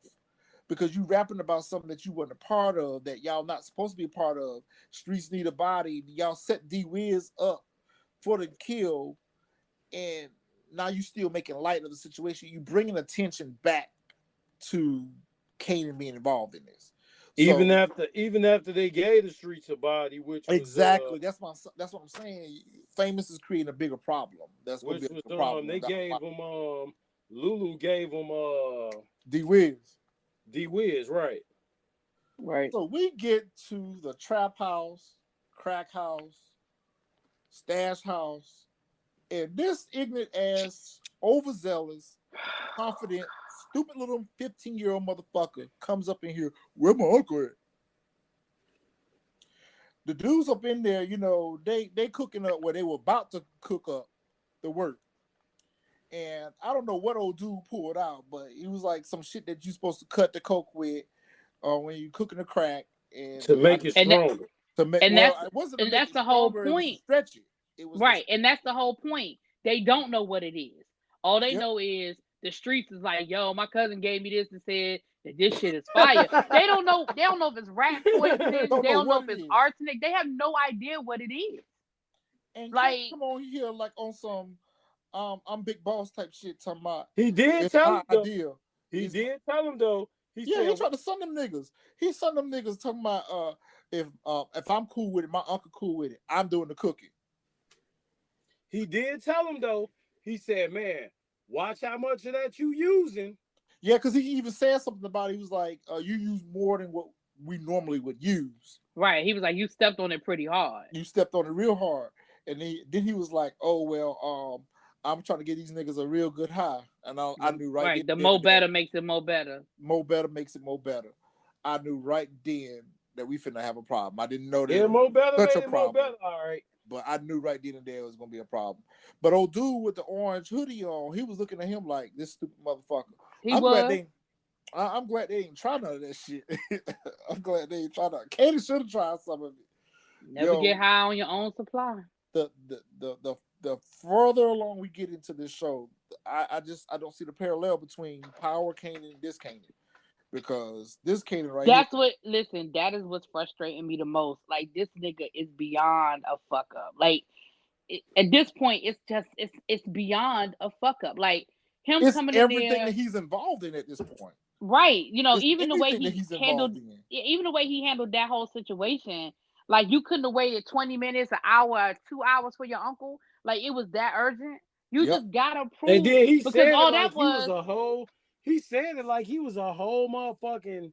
because you rapping about something that you wasn't a part of, that y'all not supposed to be a part of. Streets need a body. Y'all set D-Wiz up for the kill, and now you still making light of the situation. You bringing attention back to Kanan being involved in this. Even after they gave the streets a body, which was, exactly that's what I'm saying. Famous is creating a bigger problem. That's what was a problem. They gave him Lulu gave him D-Wiz, right. So we get to the trap house, crack house, stash house, and this ignorant ass, overzealous, confident, stupid little 15-year-old motherfucker comes up in here. Where my uncle at? The dudes up in there, they cooking up where they were about to cook up the work. And I don't know what old dude pulled out, but it was like some shit that you're supposed to cut the coke with when you're cooking the crack. And to make it stronger. That's the whole point. It was right, and that's the whole point. They don't know what it is. All they know is the streets is like, yo, my cousin gave me this and said that this shit is fire. They don't know if it's rat poison. They don't know if it's arsenic. They have no idea what it is. And like, come on here, like on some I'm big boss type shit. Talking about he did tell him though. He did tell him though. He tried to son them niggas. He son them niggas talking about if I'm cool with it, my uncle cool with it. I'm doing the cooking. He did tell him though. He said, man, watch how much of that you using. Yeah, because he even said something about it. He was like, you use more than what we normally would use. Right. He was like, you stepped on it pretty hard. You stepped on it real hard. And then he was like, oh, well, I'm trying to get these niggas a real good high. And I knew right. Right. The more better makes it more better. More better makes it more better. I knew right then that we finna have a problem. I didn't know that. Yeah, more better made it more better. All right. But I knew right then and there it was gonna be a problem. But old dude with the orange hoodie on, he was looking at him like, this stupid motherfucker. I'm glad they ain't try none of that shit. I'm glad they ain't try none. Katie should have tried some of it. Never get high on your own supply. The further along we get into this show, I don't see the parallel between Power Kanan and this Kanan. Because this Kanan right that is what's frustrating me the most. Like, this nigga is beyond a fuck up. Like, at this point, it's beyond a fuck up. Like, him coming in there. Everything that he's involved in at this point. Right. Even the way he handled that whole situation, like, you couldn't have waited 20 minutes, an hour, 2 hours for your uncle. Like, it was that urgent. You just gotta prove. And then he said all that was a whole. He said it like he was a whole motherfucking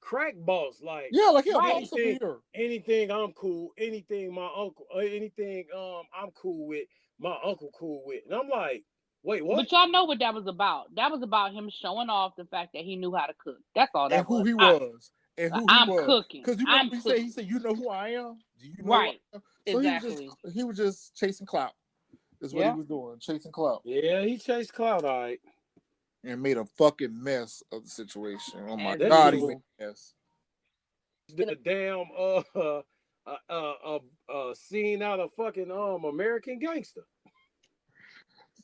crack boss. Like, yeah, like he'll Right. boss over here. Anything I'm cool, anything my uncle, anything I'm cool with, my uncle cool with. And I'm like, wait, what? But y'all know what that was about. That was about him showing off the fact that he knew how to cook. That's all that And who was. he was. And who he I'm was. cooking. Because you remember he said, you know who I am? Do you know right. who I am? So exactly. he was just chasing clout. That's what he was doing, chasing clout. Yeah, he chased clout, all right. And made a fucking mess of the situation. Oh my That God, nigga- he made a mess. The damn scene out of fucking American Gangster.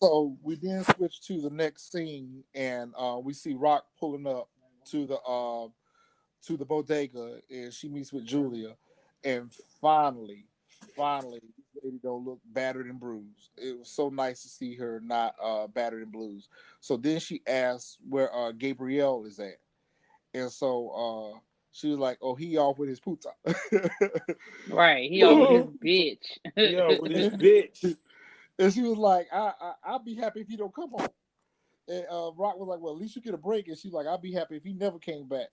So we then switch to the next scene, and we see Rock pulling up to the bodega, and she meets with Julia, and finally, this lady don't look battered and bruised. It was so nice to see her not battered and bruised. So then she asks where Gabrielle is at, and so she was like, "Oh, he off with his puta." Right, he off with his bitch. Yeah, with his bitch. And she was like, I'll be happy if he don't come home. And Rock was like, well, at least you get a break. And she's like, I'll be happy if he never came back.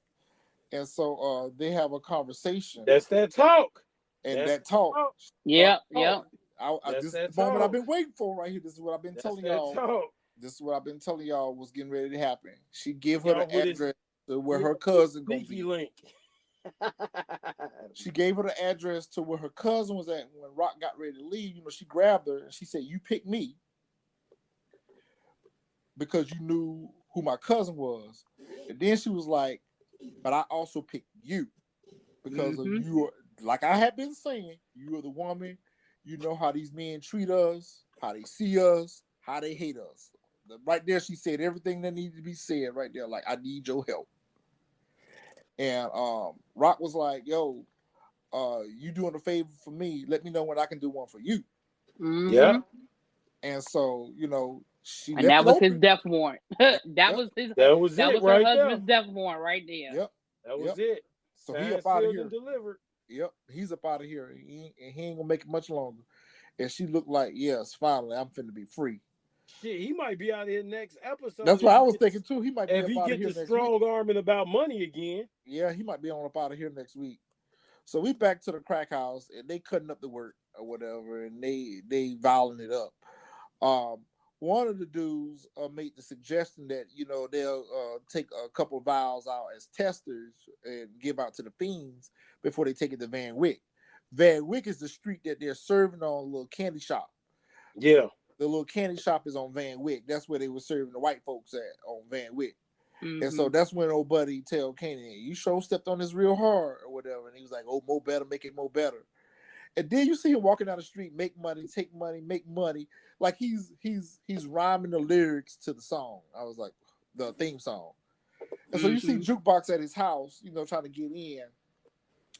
And so they have a conversation. That's that talk. And that talk. Yep. This is the moment I've been waiting for right here. This is what I've been telling y'all. This is what I've been telling y'all was getting ready to happen. She gave her the address to where her cousin gonna be. Link. She gave her the address to where her cousin was at when Rock got ready to leave. You know, she grabbed her and she said, "You picked me because you knew who my cousin was." And then she was like, "But I also picked you because of you. Like I had been saying, you are the woman. You know how these men treat us, how they see us, how they hate us." Right there, she said everything that needed to be said. Right there, like I need your help. And Rock was like, "Yo, you doing a favor for me? Let me know when I can do one for you." Mm-hmm. Yeah. And so, you know, she and that was his death warrant. That was her husband's death warrant right there. Yep. That was it. So he up out of here. Delivered. Yep. He's up out of here. He ain't gonna make it much longer. And she looked like, yes, finally, I'm finna be free. Shit, he might be out here next episode. That's what I was thinking too. He might be if up he out get of here the next strong week. arming about money again. Yeah, he might be on up out of here next week. So we back to the crack house, and they cutting up the work or whatever, and they viling it up. One of the dudes made the suggestion that, you know, they'll take a couple of vials out as testers and give out to the fiends before they take it to Van Wyck. Van Wyck is the street that they're serving on, a little candy shop. Yeah. The little candy shop is on Van Wyck. That's where they were serving the white folks at, on Van Wyck. Mm-hmm. And so that's when old buddy tell Kanan, "You sure stepped on this real hard," or whatever. And he was like, "Oh, more better, make it more better." And then you see him walking down the street, make money, take money, make money. Like he's rhyming the lyrics to the song. I was like, the theme song. And so you see Jukebox at his house, you know, trying to get in.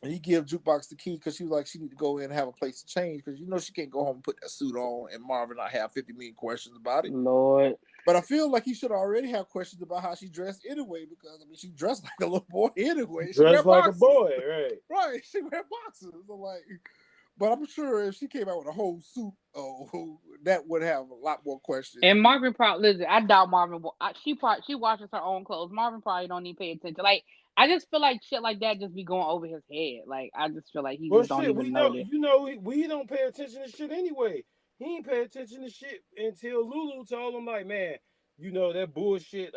And he gives Jukebox the key because she was like, she need to go in and have a place to change because, you know, she can't go home and put that suit on and Marvin not have 50 million questions about it. Lord. But I feel like he should already have questions about how she dressed anyway, because, I mean, she dressed like a little boy anyway. She dressed like a boy, right. Right. She wear boxes. So like, but I'm sure if she came out with a whole suit, that would have a lot more questions. And Marvin probably, listen, I doubt Marvin. She washes her own clothes. Marvin probably don't even pay attention. Like, I just feel like shit like that just be going over his head. Like, I just feel like he just don't even know that. You know, we don't pay attention to shit anyway. He ain't pay attention to shit until Lulu told him, like, man, you know, that bullshit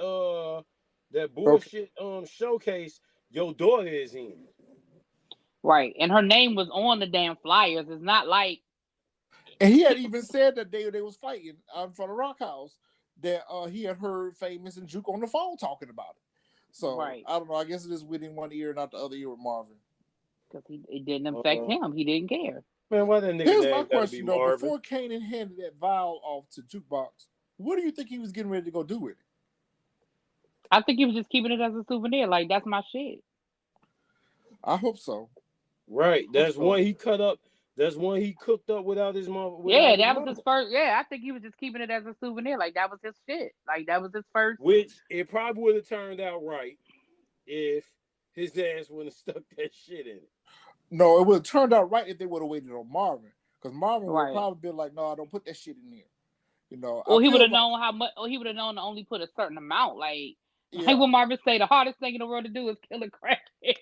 showcase your daughter is in. Right. And her name was on the damn flyers. It's not like. And he had even said that they was fighting out in front of Rock House, that he had heard Famous and Juke on the phone talking about it. So right. I don't know. I guess it is within one ear, not the other ear with Marvin. Because it didn't affect him. He didn't care. Man, why that nigga? Here's my question though. Marvin? Before Kanan handed that vial off to Jukebox, what do you think he was getting ready to go do with it? I think he was just keeping it as a souvenir. Like, that's my shit. I hope so. Right. That's one he cut up. That's one he cooked up without his mom. Yeah, that was his first. Yeah, I think he was just keeping it as a souvenir. Like, that was his shit. Like, that was his first. Which it probably would have turned out right if his ass wouldn't have stuck that shit in it. No, it would have turned out right if they would have waited on Marvin. Because Marvin would probably been like, "No, I don't put that shit in there." You know. Well, he would have known how much. Or he would have known to only put a certain amount. Like, Yeah. Like what Marvin say, the hardest thing in the world to do is kill a crackhead.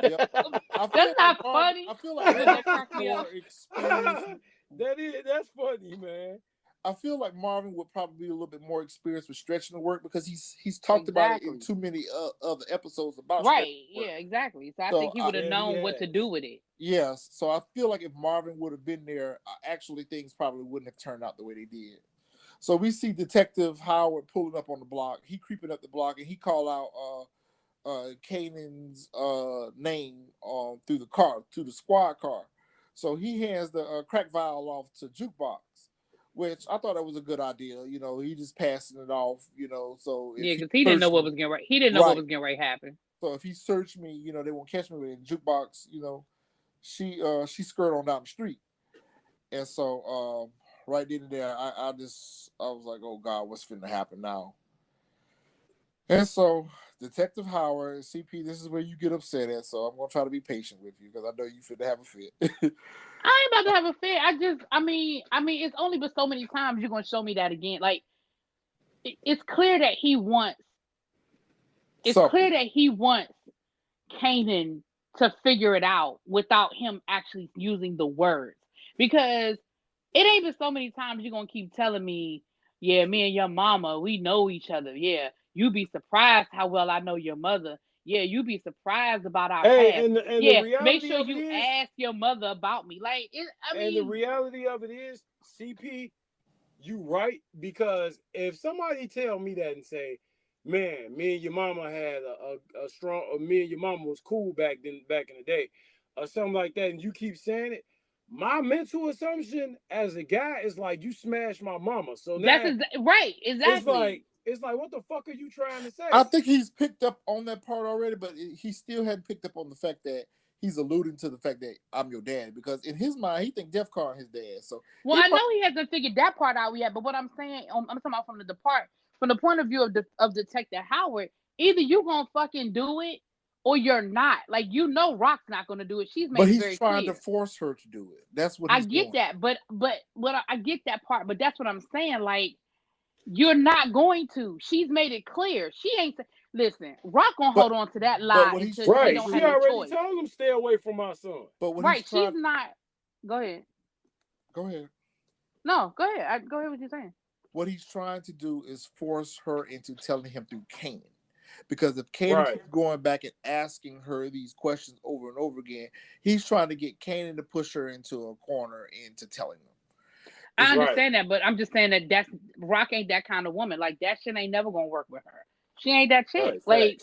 Yeah. That's not funny. I feel like that cracked me up. That's funny, man. I feel like Marvin would probably be a little bit more experienced with stretching the work because he's talked about it in too many other episodes about yeah, exactly. So I think he would have known what to do with it. Yes, so I feel like if Marvin would have been there, actually things probably wouldn't have turned out the way they did. So we see Detective Howard pulling up on the block. He creeping up the block and he call out Kanan's name through the squad car. So he hands the crack vial off to Jukebox, which I thought that was a good idea. You know, he just passing it off. You know, so because he didn't know what was getting right. He didn't know what was getting right happen. So if he searched me, you know, they won't catch me with it. Jukebox, you know, she skirted on down the street, and so right then and there, I was like, oh God, what's finna happen now? And so Detective Howard, CP, this is where you get upset at. So I'm gonna try to be patient with you because I know you finna have a fit. I ain't about to have a fit. I mean, it's only but so many times you're gonna show me that again. Like, it's clear that he wants. It's clear that he wants Kanan to figure it out without him actually using the words, because it ain't been so many times you're gonna keep telling me, yeah, me and your mama, we know each other. Yeah, you be surprised how well I know your mother. Yeah, you be surprised about our past. And yeah, the reality make sure of you it is, ask your mother about me. Like, the reality of it is, CP, you right, because if somebody tell me that and say, man, me and your mama had a strong, or me and your mama was cool back in the day, or something like that, and you keep saying it, my mental assumption as a guy is like, you smashed my mama. So now, that's right, exactly. It's like, what the fuck are you trying to say? I think he's picked up on that part already, but he still hadn't picked up on the fact that he's alluding to the fact that I'm your dad, because in his mind, he thinks Def Car his dad. So, well, I know he hasn't figured that part out yet. But what I'm saying, I'm talking about from the point of view of Detective Howard. Either you gonna fucking do it or you're not. Like, you know, Rock's not gonna do it. She's made it very clear. But he's trying to force her to do it. That's what he's doing. I get that, but what I get that part. But that's what I'm saying. Like, you're not going to. She's made it clear. She ain't. Listen, Rock gonna hold on to that lie until she don't have no choice. She already told him stay away from my son. But when she's not. Go ahead. Go ahead. No, go ahead. Go ahead. What you're saying. What he's trying to do is force her into telling him through Kanan. Because if Kanan keeps going back and asking her these questions over and over again, he's trying to get Kanan to push her into a corner into telling them. I understand that, but I'm just saying that Rock ain't that kind of woman. Like, that shit ain't never gonna work with her. She ain't that chick. Like,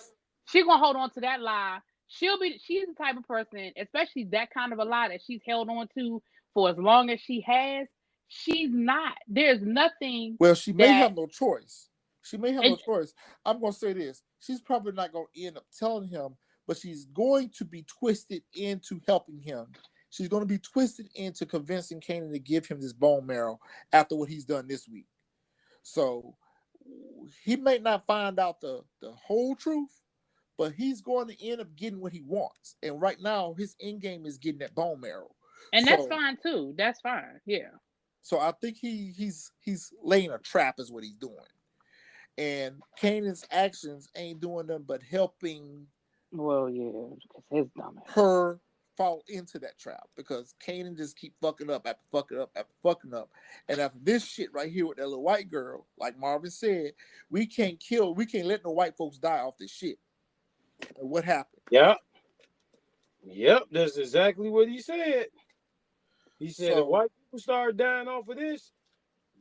she gonna hold on to that lie. She's the type of person, especially that kind of a lie that she's held on to for as long as she has. She's not. There's nothing. Well, she may have no choice. She may have no choice. I'm gonna say this. She's probably not gonna end up telling him, but she's going to be twisted into helping him. She's going to be twisted into convincing Kanan to give him this bone marrow after what he's done this week. So he may not find out the whole truth, but he's going to end up getting what he wants. And right now, his end game is getting that bone marrow. And that's fine too. That's fine. Yeah. So I think he's laying a trap is what he's doing. And Kanan's actions ain't doing them but helping. Well, yeah, because his dumbass. Her fall into that trap, because Kanan just keep fucking up after fucking up after fucking up. And after this shit right here with that little white girl, like Marvin said, we can't let no white folks die off this shit. And what happened? Yep, that's exactly what he said. He said, if white people start dying off of this,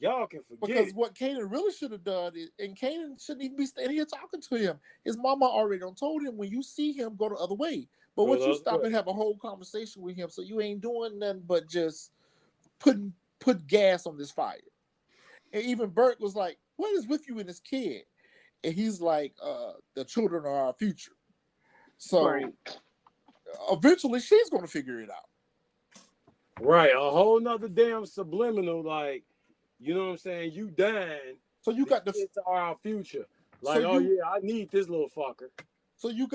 y'all can forget. Because what Kanan really should have done is, and Kanan shouldn't even be standing here talking to him. His mama already done told him, when you see him, go the other way. But once you stop and have a whole conversation with him, so you ain't doing nothing but just put gas on this fire. And even Bert was like, what is with you and this kid? And he's like, the children are our future. So eventually she's going to figure it out. Right. A whole nother damn subliminal, like, you know what I'm saying? You dying. So you got the kids are our future. Like, so I need this little fucker. So you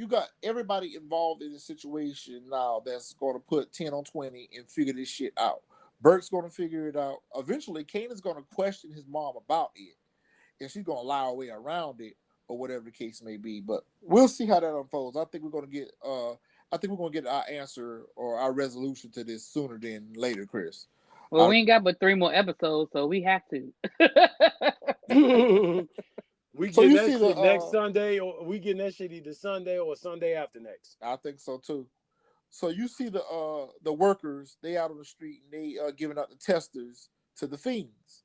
got everybody involved in the situation now that's going to put 10 on 20 and figure this shit out. Bert's going to figure it out. Eventually, Kanan's going to question his mom about it. and she's gonna lie her way around it, or whatever the case may be. But we'll see how that unfolds. I think we're gonna get our answer or our resolution to this sooner than later, Chris. Well, we ain't got but 3 more episodes, so we have to. We get that shit next Sunday, or we getting that shit either Sunday or Sunday after next. I think so too. So you see the workers, they out on the street and they giving out the testers to the fiends.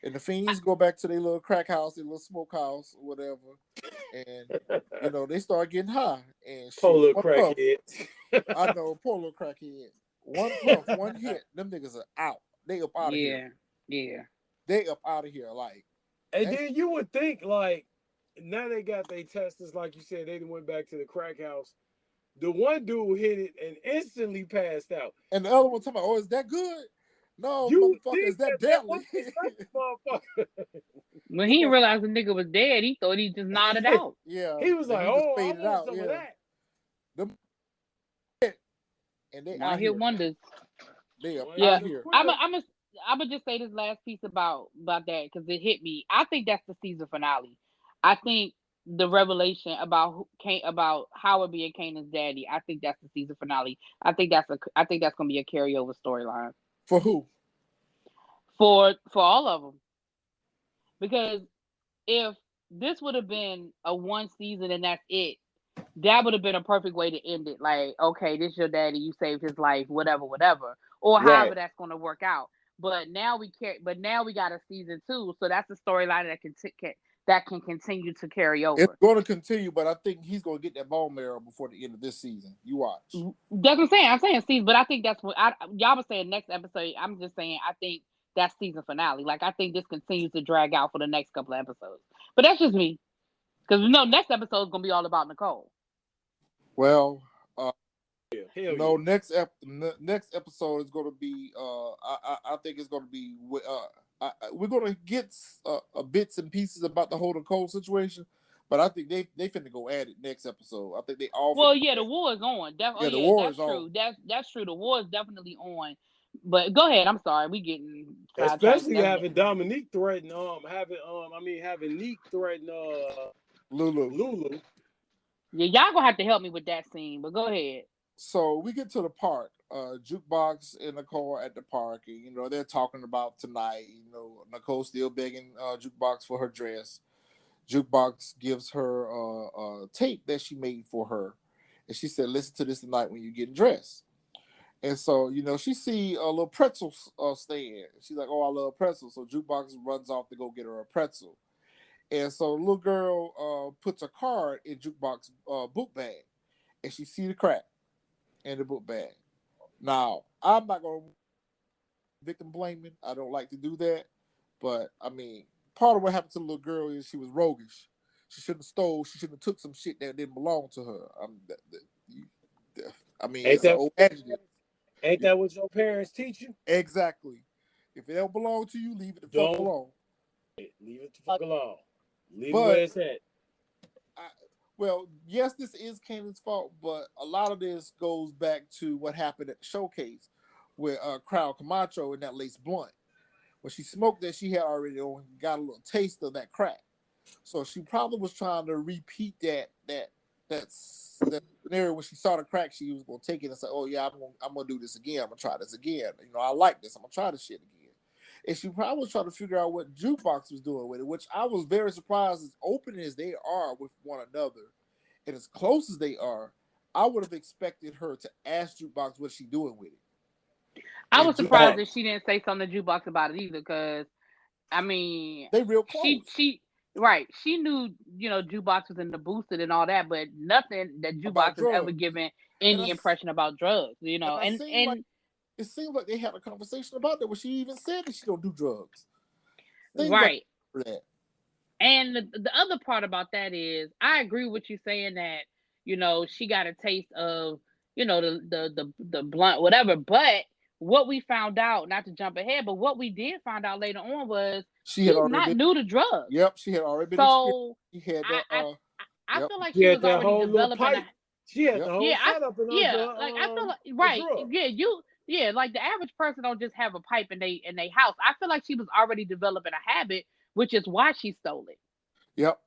And the fiends go back to their little crack house, their little smoke house, or whatever. And they start getting high. And Polo crackhead. I know, Polo crackhead. One puff, one hit, them niggas are out. They up out of here. Yeah. They up out of here, like. And then you would think, like, now they got their testers, like you said, they went back to the crack house. The one dude hit it and instantly passed out. And the other one talking about, oh, is that good? No, motherfucker, is that deadly? When he realized the nigga was dead, he thought he just nodded out. Yeah. He was like, oh, I want some of that. And they out here. Wonders. They are out here. I'm gonna just say this last piece about that because it hit me. I think that's the season finale. I think the revelation about Howard being Kanan's daddy. I think that's the season finale. I think that's gonna be a carryover storyline. For who? For all of them. Because if this would have been a one season and that's it, that would have been a perfect way to end it. Like, okay, this is your daddy, you saved his life, whatever, or however that's going to work out. But now we got a season 2, so that's a storyline that can continue to carry over. It's going to continue, but I think he's going to get that bone marrow before the end of this season. You watch. That's what I'm saying. I'm saying season, but I think that's what y'all were saying next episode. I'm just saying I think that's season finale. Like, I think this continues to drag out for the next couple of episodes. But that's just me. Because next episode is going to be all about Nicole. Well, next episode is going to be, I think it's going to be, we're going to get bits and pieces about the whole Nicole situation, but I think they finna go at it next episode. I think they all. Well, the war is on. The war is on. That's true. The war is definitely on. But go ahead. I'm sorry. We getting especially having Dominique threaten having Neek threaten Lulu. Yeah, y'all gonna have to help me with that scene. But go ahead. So we get to the park. Jukebox and Nicole at the park, and they're talking about tonight. Nicole still begging Jukebox for her dress. Jukebox gives her a tape that she made for her, and she said, "Listen to this tonight when you get dressed." And so, she see a little pretzel stand. She's like, "Oh, I love pretzels." So Jukebox runs off to go get her a pretzel. And so the little girl puts a card in Jukebox's book bag, and she see the crack in the book bag. Now, I'm not going to victim blaming. I don't like to do that. But, part of what happened to the little girl is she was roguish. She shouldn't have stole. She shouldn't have took some shit that didn't belong to her. It's an old adjective. Ain't that what your parents teach you? Exactly. If it don't belong to you, leave it the fuck alone. Leave it the fuck alone. Leave it where it's at. Well, yes, this is Kanan's fault, but a lot of this goes back to what happened at the showcase with Crowd Camacho and that lace blunt. When she smoked that, she had already got a little taste of that crack. So she probably was trying to repeat that scenario when she saw the crack. She was going to take it and say, "Oh yeah, I'm going to do this again. I'm going to try this again. I like this. I'm going to try this shit again." And she probably was trying to figure out what Jukebox was doing with it, which I was very surprised. As open as they are with one another and as close as they are, I would have expected her to ask Jukebox what she's doing with it. I was surprised that she didn't say something to Jukebox about it either, because they real close. She knew, Jukebox was in the boosted and all that, but nothing that Jukebox has ever given any impression about drugs, it seemed like they had a conversation about that where she even said that she don't do drugs. Right. And the other part about that is, I agree with you saying that, she got a taste of, the blunt, whatever. But what we found out, not to jump ahead, but what we did find out later on was she's not new to drugs. Yep, she had already been. So she had that. I feel like she was already developing. She had the whole setup in her. I feel like, like the average person don't just have a pipe in they house. I feel like she was already developing a habit which is why she stole it. Yep.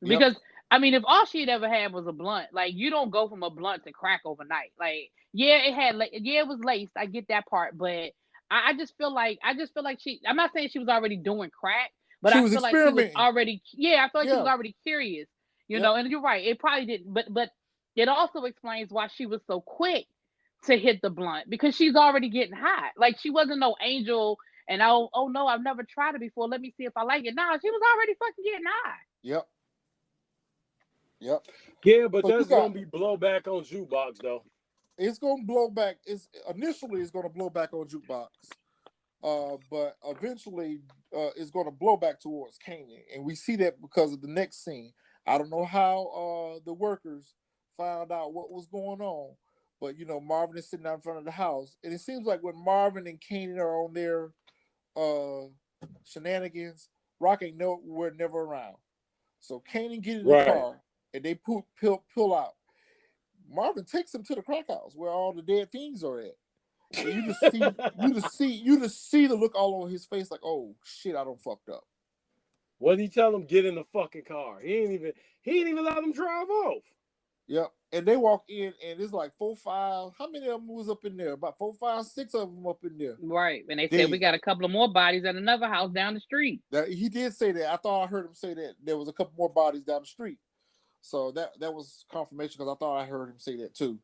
Because I mean, if all she had ever had was a blunt, like you don't go from a blunt to crack overnight. Like, yeah, it was laced. I get that part, but I just feel like she. I'm not saying she was already doing crack, but I feel like she was already. Yeah, I feel like she was already curious. You know, and you're right. It probably didn't, but it also explains why she was so quick to hit the blunt, because she's already getting hot. Like, she wasn't no angel. And oh no, I've never tried it before. Let me see if I like it. Nah, she was already fucking getting high. Yep. Yeah, but that's gonna be blowback on Jukebox though. It's gonna blow back. Initially it's gonna blow back on Jukebox, but eventually it's gonna blow back towards Kanan, and we see that because of the next scene. I don't know how the workers found out what was going on, but you know, Marvin is sitting out in front of the house, and it seems like when Marvin and Kanan are on their shenanigans, Rock ain't never around. So Kanan get in the car and they pull out. Marvin takes him to the crack house where all the dead things are at. And you just see the look all over his face, like, oh shit, I done fucked up. What did he tell him? Get in the fucking car. He ain't even let them drive off. Yep. And they walk in, and it's like 4, 5. How many of them was up in there? About 4, 5, 6 of them up in there. Right. And they said we got a couple of more bodies at another house down the street. He did say that. I thought I heard him say that there was a couple more bodies down the street. So that was confirmation, because I thought I heard him say that too.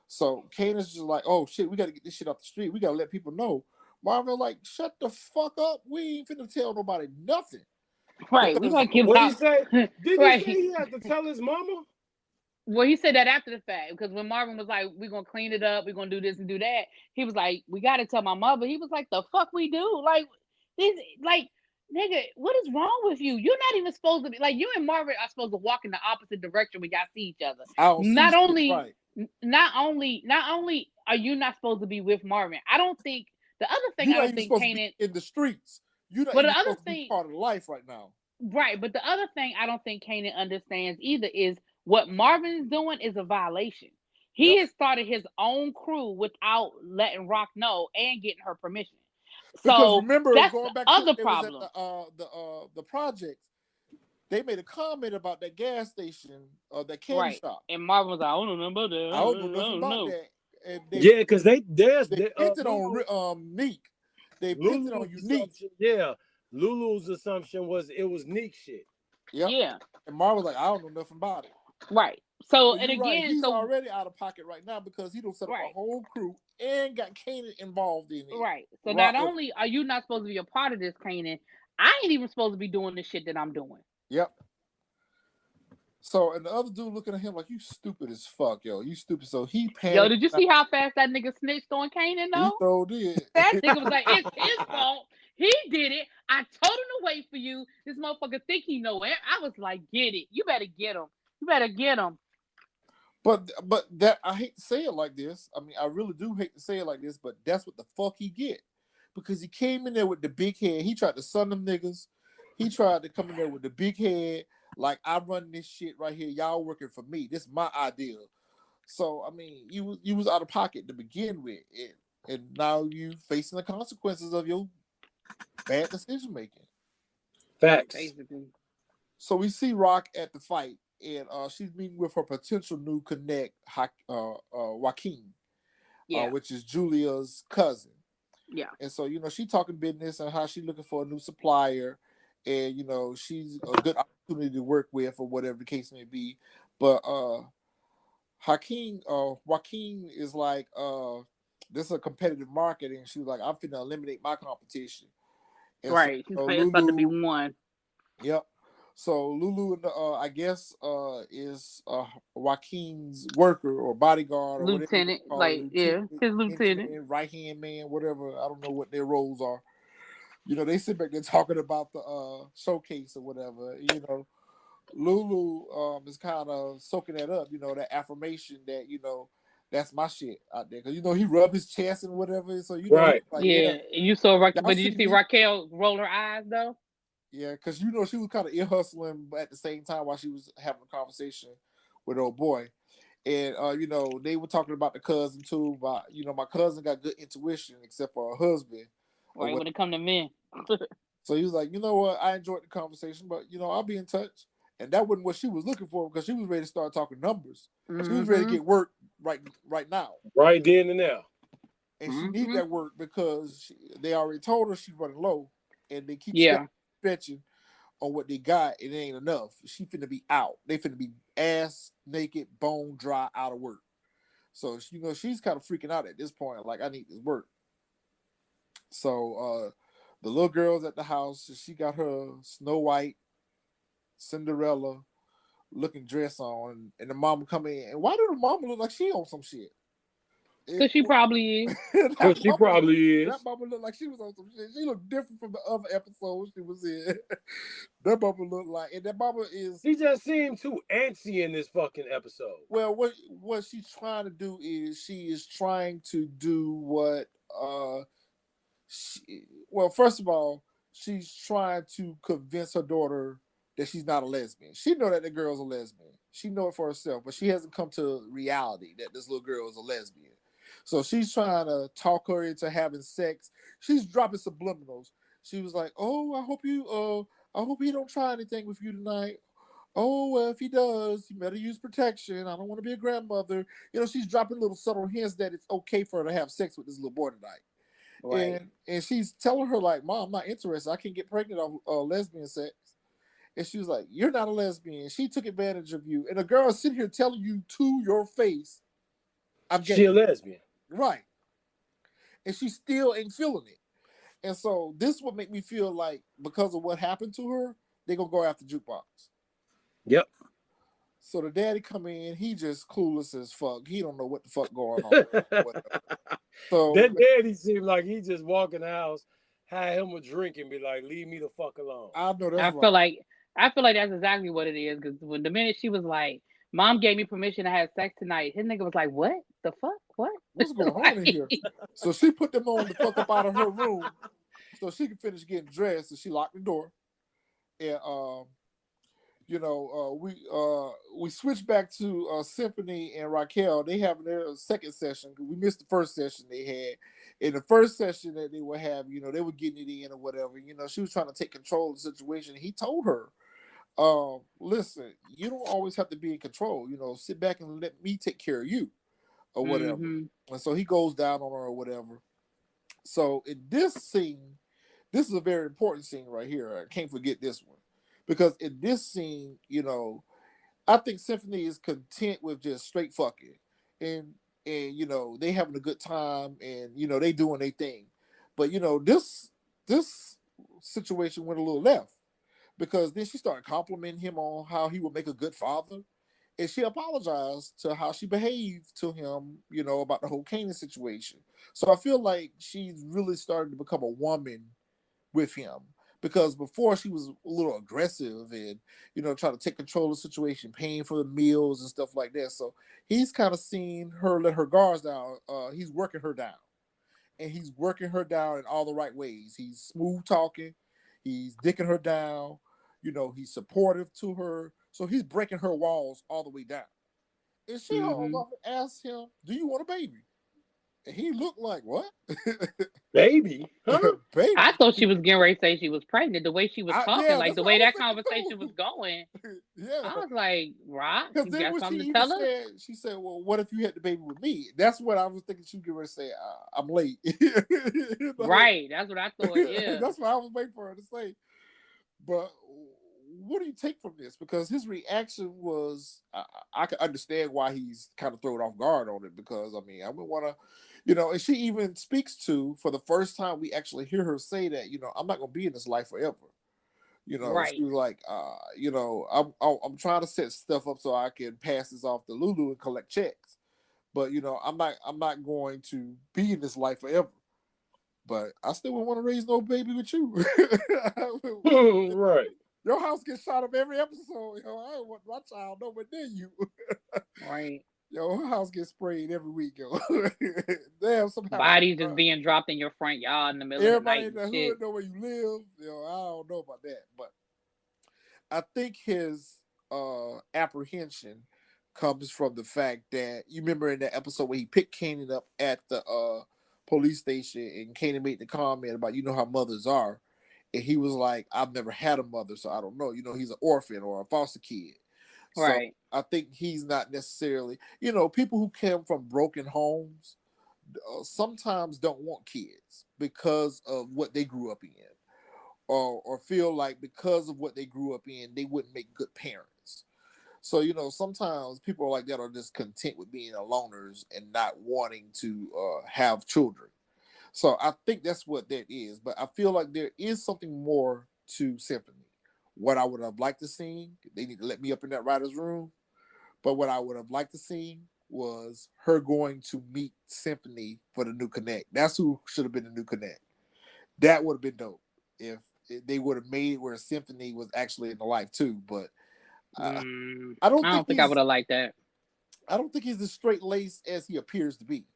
So Kanan's just like, oh shit, we got to get this shit off the street. We got to let people know. Marvin like, shut the fuck up. We ain't finna tell nobody nothing. Right. We gonna give what out. He say? Did he say he had to tell his mama? Well, he said that after the fact, because when Marvin was like, we're going to clean it up, we're going to do this and do that, he was like, we got to tell my mother. He was like, the fuck we do? Like, nigga, what is wrong with you? You're not even supposed to be, like, you and Marvin are supposed to walk in the opposite direction when y'all see each other. Not only are you not supposed to be with Marvin, I don't think, the other thing I don't think Kanan... in the streets. You're not even supposed to be part of life right now. Right, but the other thing I don't think Kanan understands either is what Marvin is doing is a violation. He has started his own crew without letting Rock know and getting her permission. So remember, that's going back the other to problem. The project, they made a comment about that gas station, that candy shop, and Marvin was like, I don't know nothing about that. I don't know nothing about that. And because they picked it on Neek. They picked it on Unique. Yeah, Lulu's assumption was it was Neek shit. Yep. Yeah. And Marvin was like, I don't know nothing about it. Right. So, and again, he's already out of pocket right now because he don't set up a whole crew and got Kanan involved in it. Right. So not only are you not supposed to be a part of this, Kanan, I ain't even supposed to be doing the shit that I'm doing. Yep. So, and the other dude looking at him like, you stupid as fuck, yo. You stupid. So he panicked. Yo, did you see how fast that nigga snitched on Kanan, though? He so did. That nigga was like, it's his fault. He did it. I told him to wait for you. This motherfucker think he know it. I was like, get it. You better get him. You better get him. But that, I hate to say it like this. I mean, I really do hate to say it like this, but that's what the fuck he get. Because he came in there with the big head. He tried to son them niggas. He tried to come in there with the big head. Like, I run this shit right here. Y'all working for me. This is my idea. So, I mean, you was out of pocket to begin with. And now you facing the consequences of your bad decision making. Facts. Basically. So we see Rock at the fight, and she's meeting with her potential new connect, Joaquin, which is Julia's cousin. Yeah. And so, you know, she talking business and how she's looking for a new supplier, and, you know, she's a good opportunity to work with or whatever the case may be. But Joaquin is like, this is a competitive market, and she was like, I'm finna eliminate my competition. And right. So it's about to be one. Yep. So Lulu, I guess, is Joaquin's worker or bodyguard or lieutenant, his lieutenant, right hand man, whatever. I don't know what their roles are. You know, they sit back there talking about the showcase or whatever. You know, Lulu is kind of soaking that up. You know, that affirmation that, you know, that's my shit out there, because, you know, he rubbed his chest and whatever. So, you know, right. Like, you saw but did you see Raquel roll her eyes though? Yeah, because, you know, she was kind of ear hustling, but at the same time while she was having a conversation with old boy. And, you know, they were talking about the cousin too. About, you know, my cousin got good intuition except for her husband. Right, when it come to men. So he was like, you know what? I enjoyed the conversation, but I'll be in touch. And that wasn't what she was looking for because she was ready to start talking numbers. She was ready to get work right now. Right then and now. And she needs that work because they already told her she's running low, and they keep stretching on what they got. It ain't enough. She finna be out. They finna be ass naked, bone dry, out of work. So she's kind of freaking out at this point. Like, I need this work. So the little girl's at the house. She got her Snow White, Cinderella looking dress on, and the mama come in. And why do the mama look like she on some shit? Because she probably is. Because she probably is. That mama looked like she was on some shit. She looked different from the other episodes she was in. That mama looked like, and that mama is. She just seemed too antsy in this fucking episode. Well, what she's trying to do is she is trying to do what. Well, first of all, she's trying to convince her daughter that she's not a lesbian. She know that the girl's a lesbian. She know it for herself, but she hasn't come to reality that this little girl is a lesbian. So she's trying to talk her into having sex. She's dropping subliminals. She was like, "Oh, I hope he don't try anything with you tonight. Oh, well, if he does, you better use protection. I don't want to be a grandmother." She's dropping little subtle hints that it's okay for her to have sex with this little boy tonight. Right. And she's telling her, like, "Mom, I'm not interested. I can't get pregnant off lesbian sex." And she was like, "You're not a lesbian. She took advantage of you." And the girl is sitting here telling you to your face, "I'm gay." She a lesbian. Right. And she still ain't feeling it. And so this would make me feel like because of what happened to her, they're going to go after Jukebox. Yep. So the daddy come in, he just clueless as fuck. He don't know what the fuck going on. So that daddy seemed like he just walk in the house, had him a drink and be like, "Leave me the fuck alone." I know that's I feel like that's exactly what it is. Because when the minute she was like, "Mom gave me permission to have sex tonight," his nigga was like, "What the fuck? What? What's going on in here?" So she put them on the fuck up out of her room so she could finish getting dressed, and she locked the door. And we switch back to Symphony and Raquel. They have their second session. We missed the first session they had. In the first session that they would have, they were getting it in or whatever. She was trying to take control of the situation. He told her, "Listen, you don't always have to be in control. Sit back and let me take care of you or whatever." And so he goes down on her or whatever. So in this scene, this is a very important scene right here. I can't forget this one. Because in this scene, I think Symphony is content with just straight fucking. And they having a good time and, they doing their thing. But, this situation went a little left. Because then she started complimenting him on how he would make a good father. And she apologized to how she behaved to him, about the whole Kanan situation. So I feel like she's really started to become a woman with him. Because before she was a little aggressive and, trying to take control of the situation, paying for the meals and stuff like that. So he's kind of seen her let her guards down. He's working her down. And he's working her down in all the right ways. He's smooth talking. He's dicking her down. He's supportive to her. So he's breaking her walls all the way down. And she holds off and asks him, "Do you want a baby?" And he looked like, "What?" Baby? Huh? Baby? I thought she was getting ready to say she was pregnant. The way she was talking, like the way that conversation too. was going. Yeah. I was like, "Rock, you then got something to tell us?" She said, "Well, what if you had the baby with me?" That's what I was thinking she was getting ready to say. "I'm late." Right. That's what I thought. Yeah. That's what I was waiting for her to say. But what do you take from this? Because his reaction was, I can understand why he's kind of thrown off guard on it. Because I would want to, and she even speaks to, for the first time, we actually hear her say that, "I'm not going to be in this life forever." Right. She was like, I'm trying to set stuff up so I can pass this off to Lulu and collect checks. But I'm not going to be in this life forever. But I still wouldn't want to raise no baby with you. Right. Your house gets shot up every episode. I don't want my child nowhere near you. Right. Her house gets sprayed every week. Damn, somehow bodies just being dropped in your front yard in the middle of the night. Everybody in the hood know where you live. I don't know about that, but I think his apprehension comes from the fact that you remember in that episode where he picked Kanan up at the police station, and Kanan made the comment about how mothers are. And he was like, I've never had a mother, so I don't know. He's an orphan or a foster kid. Right. So I think he's not necessarily, people who came from broken homes sometimes don't want kids because of what they grew up in, or feel like because of what they grew up in, they wouldn't make good parents. So, sometimes people like that are just content with being loners and not wanting to have children. So I think that's what that is. But I feel like there is something more to Symphony. What I would have liked to see, they need to let me up in that writer's room. But what I would have liked to see was her going to meet Symphony for the new Connect. That's who should have been the new Connect. That would have been dope if they would have made it where Symphony was actually in the life too. But I don't think I would have liked that. I don't think he's as straight laced as he appears to be.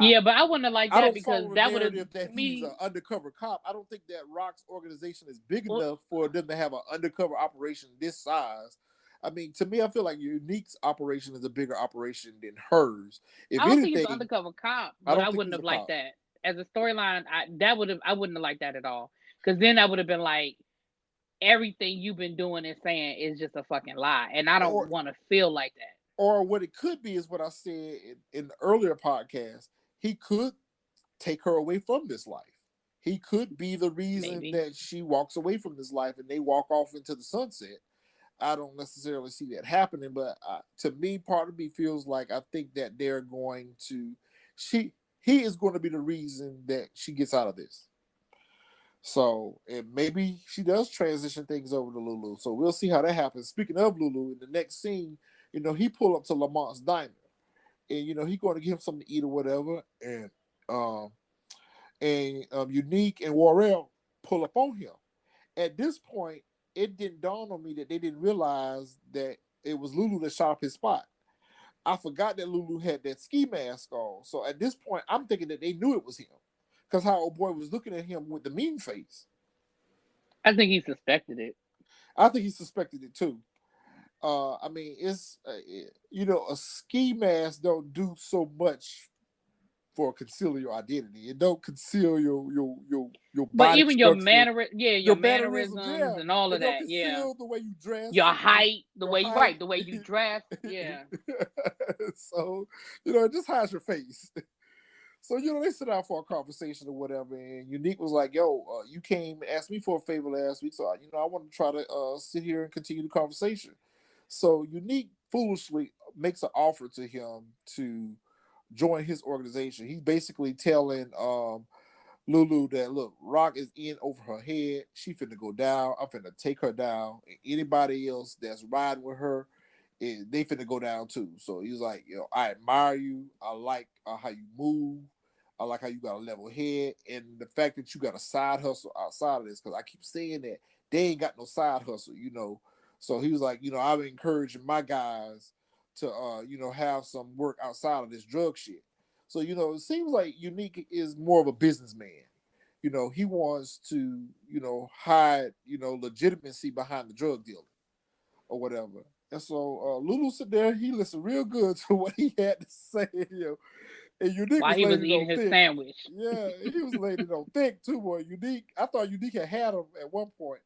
Yeah, but I wouldn't have liked that because that would have he's an undercover cop. I don't think that Rock's organization is big enough for them to have an undercover operation this size. I mean, to me, I feel like Unique's operation is a bigger operation than hers. I don't think he's an undercover cop, but I wouldn't have liked that as a storyline. I wouldn't have liked that at all, because then I would have been like, everything you've been doing and saying is just a fucking lie, and I don't want to feel like that. Or what it could be is what I said in the earlier podcast. He could take her away from this life. He could be the reason that she walks away from this life and they walk off into the sunset. I don't necessarily see that happening, but to me, part of me feels like I think that they're going to, he is going to be the reason that she gets out of this. So, and maybe she does transition things over to Lulu. So we'll see how that happens. Speaking of Lulu, in the next scene, he pull up to Lamont's diner. And he going to give him something to eat or whatever, and Unique and Warrell pull up on him. At this point, it didn't dawn on me that they didn't realize that it was Lulu that shot up his spot. I forgot that Lulu had that ski mask on. So at this point, I'm thinking that they knew it was him, because how old boy was looking at him with the mean face. I think he suspected it. I think he suspected it too. I mean, it's a ski mask don't do so much for concealing your identity. It don't conceal your but even your mannerisms, and all of that. Yeah, the way you dress, your height, the way you dress. Yeah. So it just hides your face. So they sit down for a conversation or whatever, and Unique was like, "Yo, you came and asked me for a favor last week, so I want to try to sit here and continue the conversation." So Unique foolishly makes an offer to him to join his organization. He's basically telling Lulu that, look, Rock is in over her head. She finna go down. I'm finna take her down. And anybody else that's riding with her, they finna go down too. So he's like, I admire you. I like how you move. I like how you got a level head. And the fact that you got a side hustle outside of this, because I keep saying that they ain't got no side hustle, So he was like, I'm encouraging my guys to, have some work outside of this drug shit. So, it seems like Unique is more of a businessman. He wants to, hide, legitimacy behind the drug dealing or whatever. And so Lulu sit there, he listened real good to what he had to say, And Unique while he was eating his sandwich. Yeah, he was laying it on thick too, boy. Unique, I thought Unique had him at one point.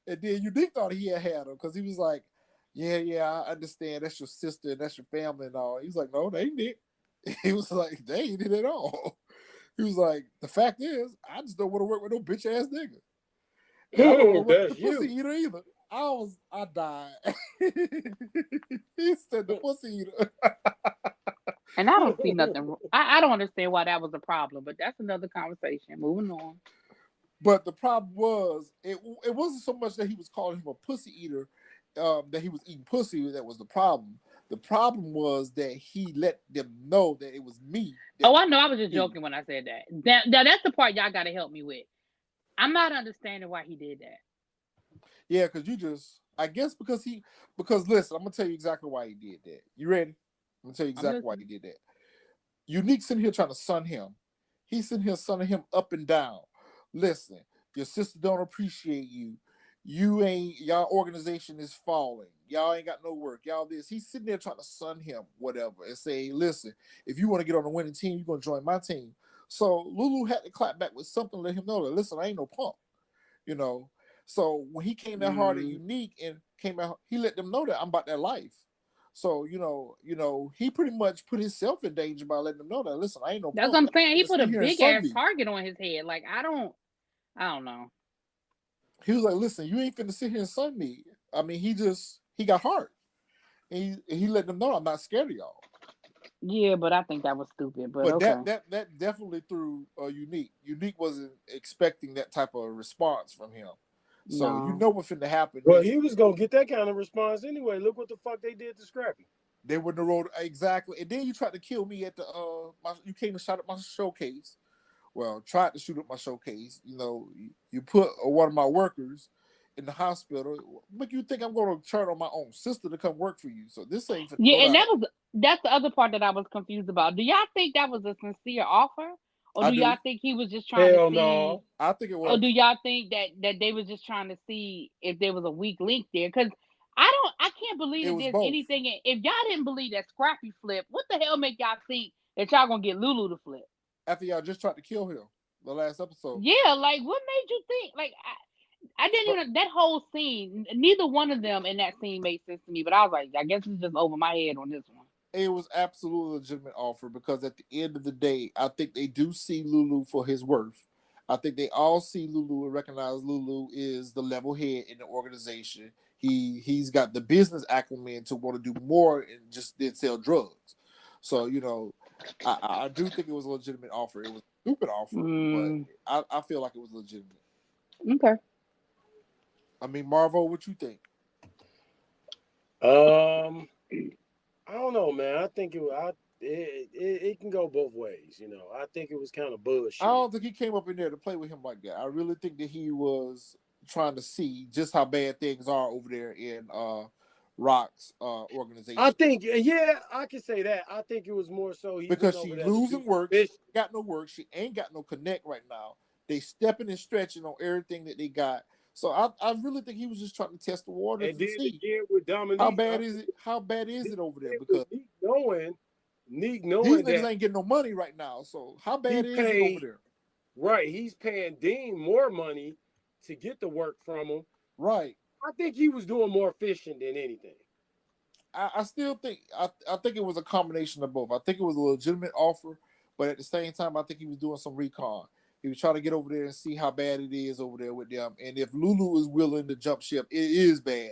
And then Unique thought he had him because he was like, yeah, I understand. That's your sister and that's your family and all. He was like, no, they ain't it. He was like, they ain't it at all. He was like, the fact is, I just don't want to work with no bitch ass nigga. And I don't want to work with the pussy eater either. I died. He said the pussy eater. And I don't see nothing. I don't understand why that was a problem, but that's another conversation. Moving on. But the problem was, it wasn't so much that he was calling him a pussy eater, that he was eating pussy. That was the problem. The problem was that he let them know that it was me. I know. I was just joking when I said that. Now that's the part y'all got to help me with. I'm not understanding why he did that. Yeah, because I guess because listen, I'm going to tell you exactly why he did that. You ready? I'm going to tell you exactly why he did that. Unique sitting here trying to sun him. He's sitting here sunning him up and down. Listen, your sister don't appreciate you. Y'all organization is falling. Y'all ain't got no work. Y'all this. He's sitting there trying to sun him, whatever, and say, listen, if you want to get on the winning team, you're going to join my team. So Lulu had to clap back with something to let him know that, listen, I ain't no punk. you know. So when he came that hard and unique and came out, he let them know that I'm about that life. So you know, he pretty much put himself in danger by letting them know that. Listen, I ain't no. That's what I'm saying. He put a big ass target on his head. Like I don't know. He was like, "Listen, you ain't finna sit here and sun me." I mean, he got heart, and he let them know I'm not scared of y'all. Yeah, but I think that was stupid. But okay. that definitely threw Unique. Unique wasn't expecting that type of response from him. So you know what's finna happen. Well, he was gonna get that kind of response anyway. Look what the fuck they did to Scrappy. They wouldn't have rolled exactly. And then you tried to kill me at the you came and shot at my showcase. Well, tried to shoot up my showcase. You know, you put one of my workers in the hospital. Make you think I'm going to turn on my own sister to come work for you? So this ain't. Yeah, and that's the other part that I was confused about. Do y'all think that was a sincere offer, or do y'all think he was just trying to see? No, I think it was. Or do y'all think that they was just trying to see if there was a weak link there? Because I can't believe that there's anything. If y'all didn't believe that Scrappy flip, what the hell make y'all think that y'all gonna get Lulu to flip? After y'all just tried to kill him the last episode. Yeah, like what made you think? Like I didn't even that whole scene. Neither one of them in that scene made sense to me. But I was like, I guess it's just over my head on this one. It was absolutely a legitimate offer because at the end of the day, I think they do see Lulu for his worth. I think they all see Lulu and recognize Lulu is the level head in the organization. He's got the business acumen to want to do more than sell drugs. So, you know, I do think it was a legitimate offer. It was a stupid offer, but I feel like it was legitimate. Okay. I mean, Marvo, what you think? I don't know, man. I think it can go both ways. You know, I think it was kind of bullshit. I don't think he came up in there to play with him like that. I really think that he was trying to see just how bad things are over there in Rock's organization. I think, yeah, I can say that. I think it was more so because she losing work, she got no work, she ain't got no connect right now. They stepping and stretching on everything that they got. So I really think he was just trying to test the water and to then see again with Dominique, how bad is it over there? Because Neek knowing these niggas ain't getting no money right now. So how bad is it over there? Right, he's paying Dean more money to get the work from him. Right. I think he was doing more fishing than anything. I still think I think it was a combination of both. I think it was a legitimate offer, but at the same time, I think he was doing some recon. He was trying to get over there and see how bad it is over there with them. And if Lulu is willing to jump ship, it is bad.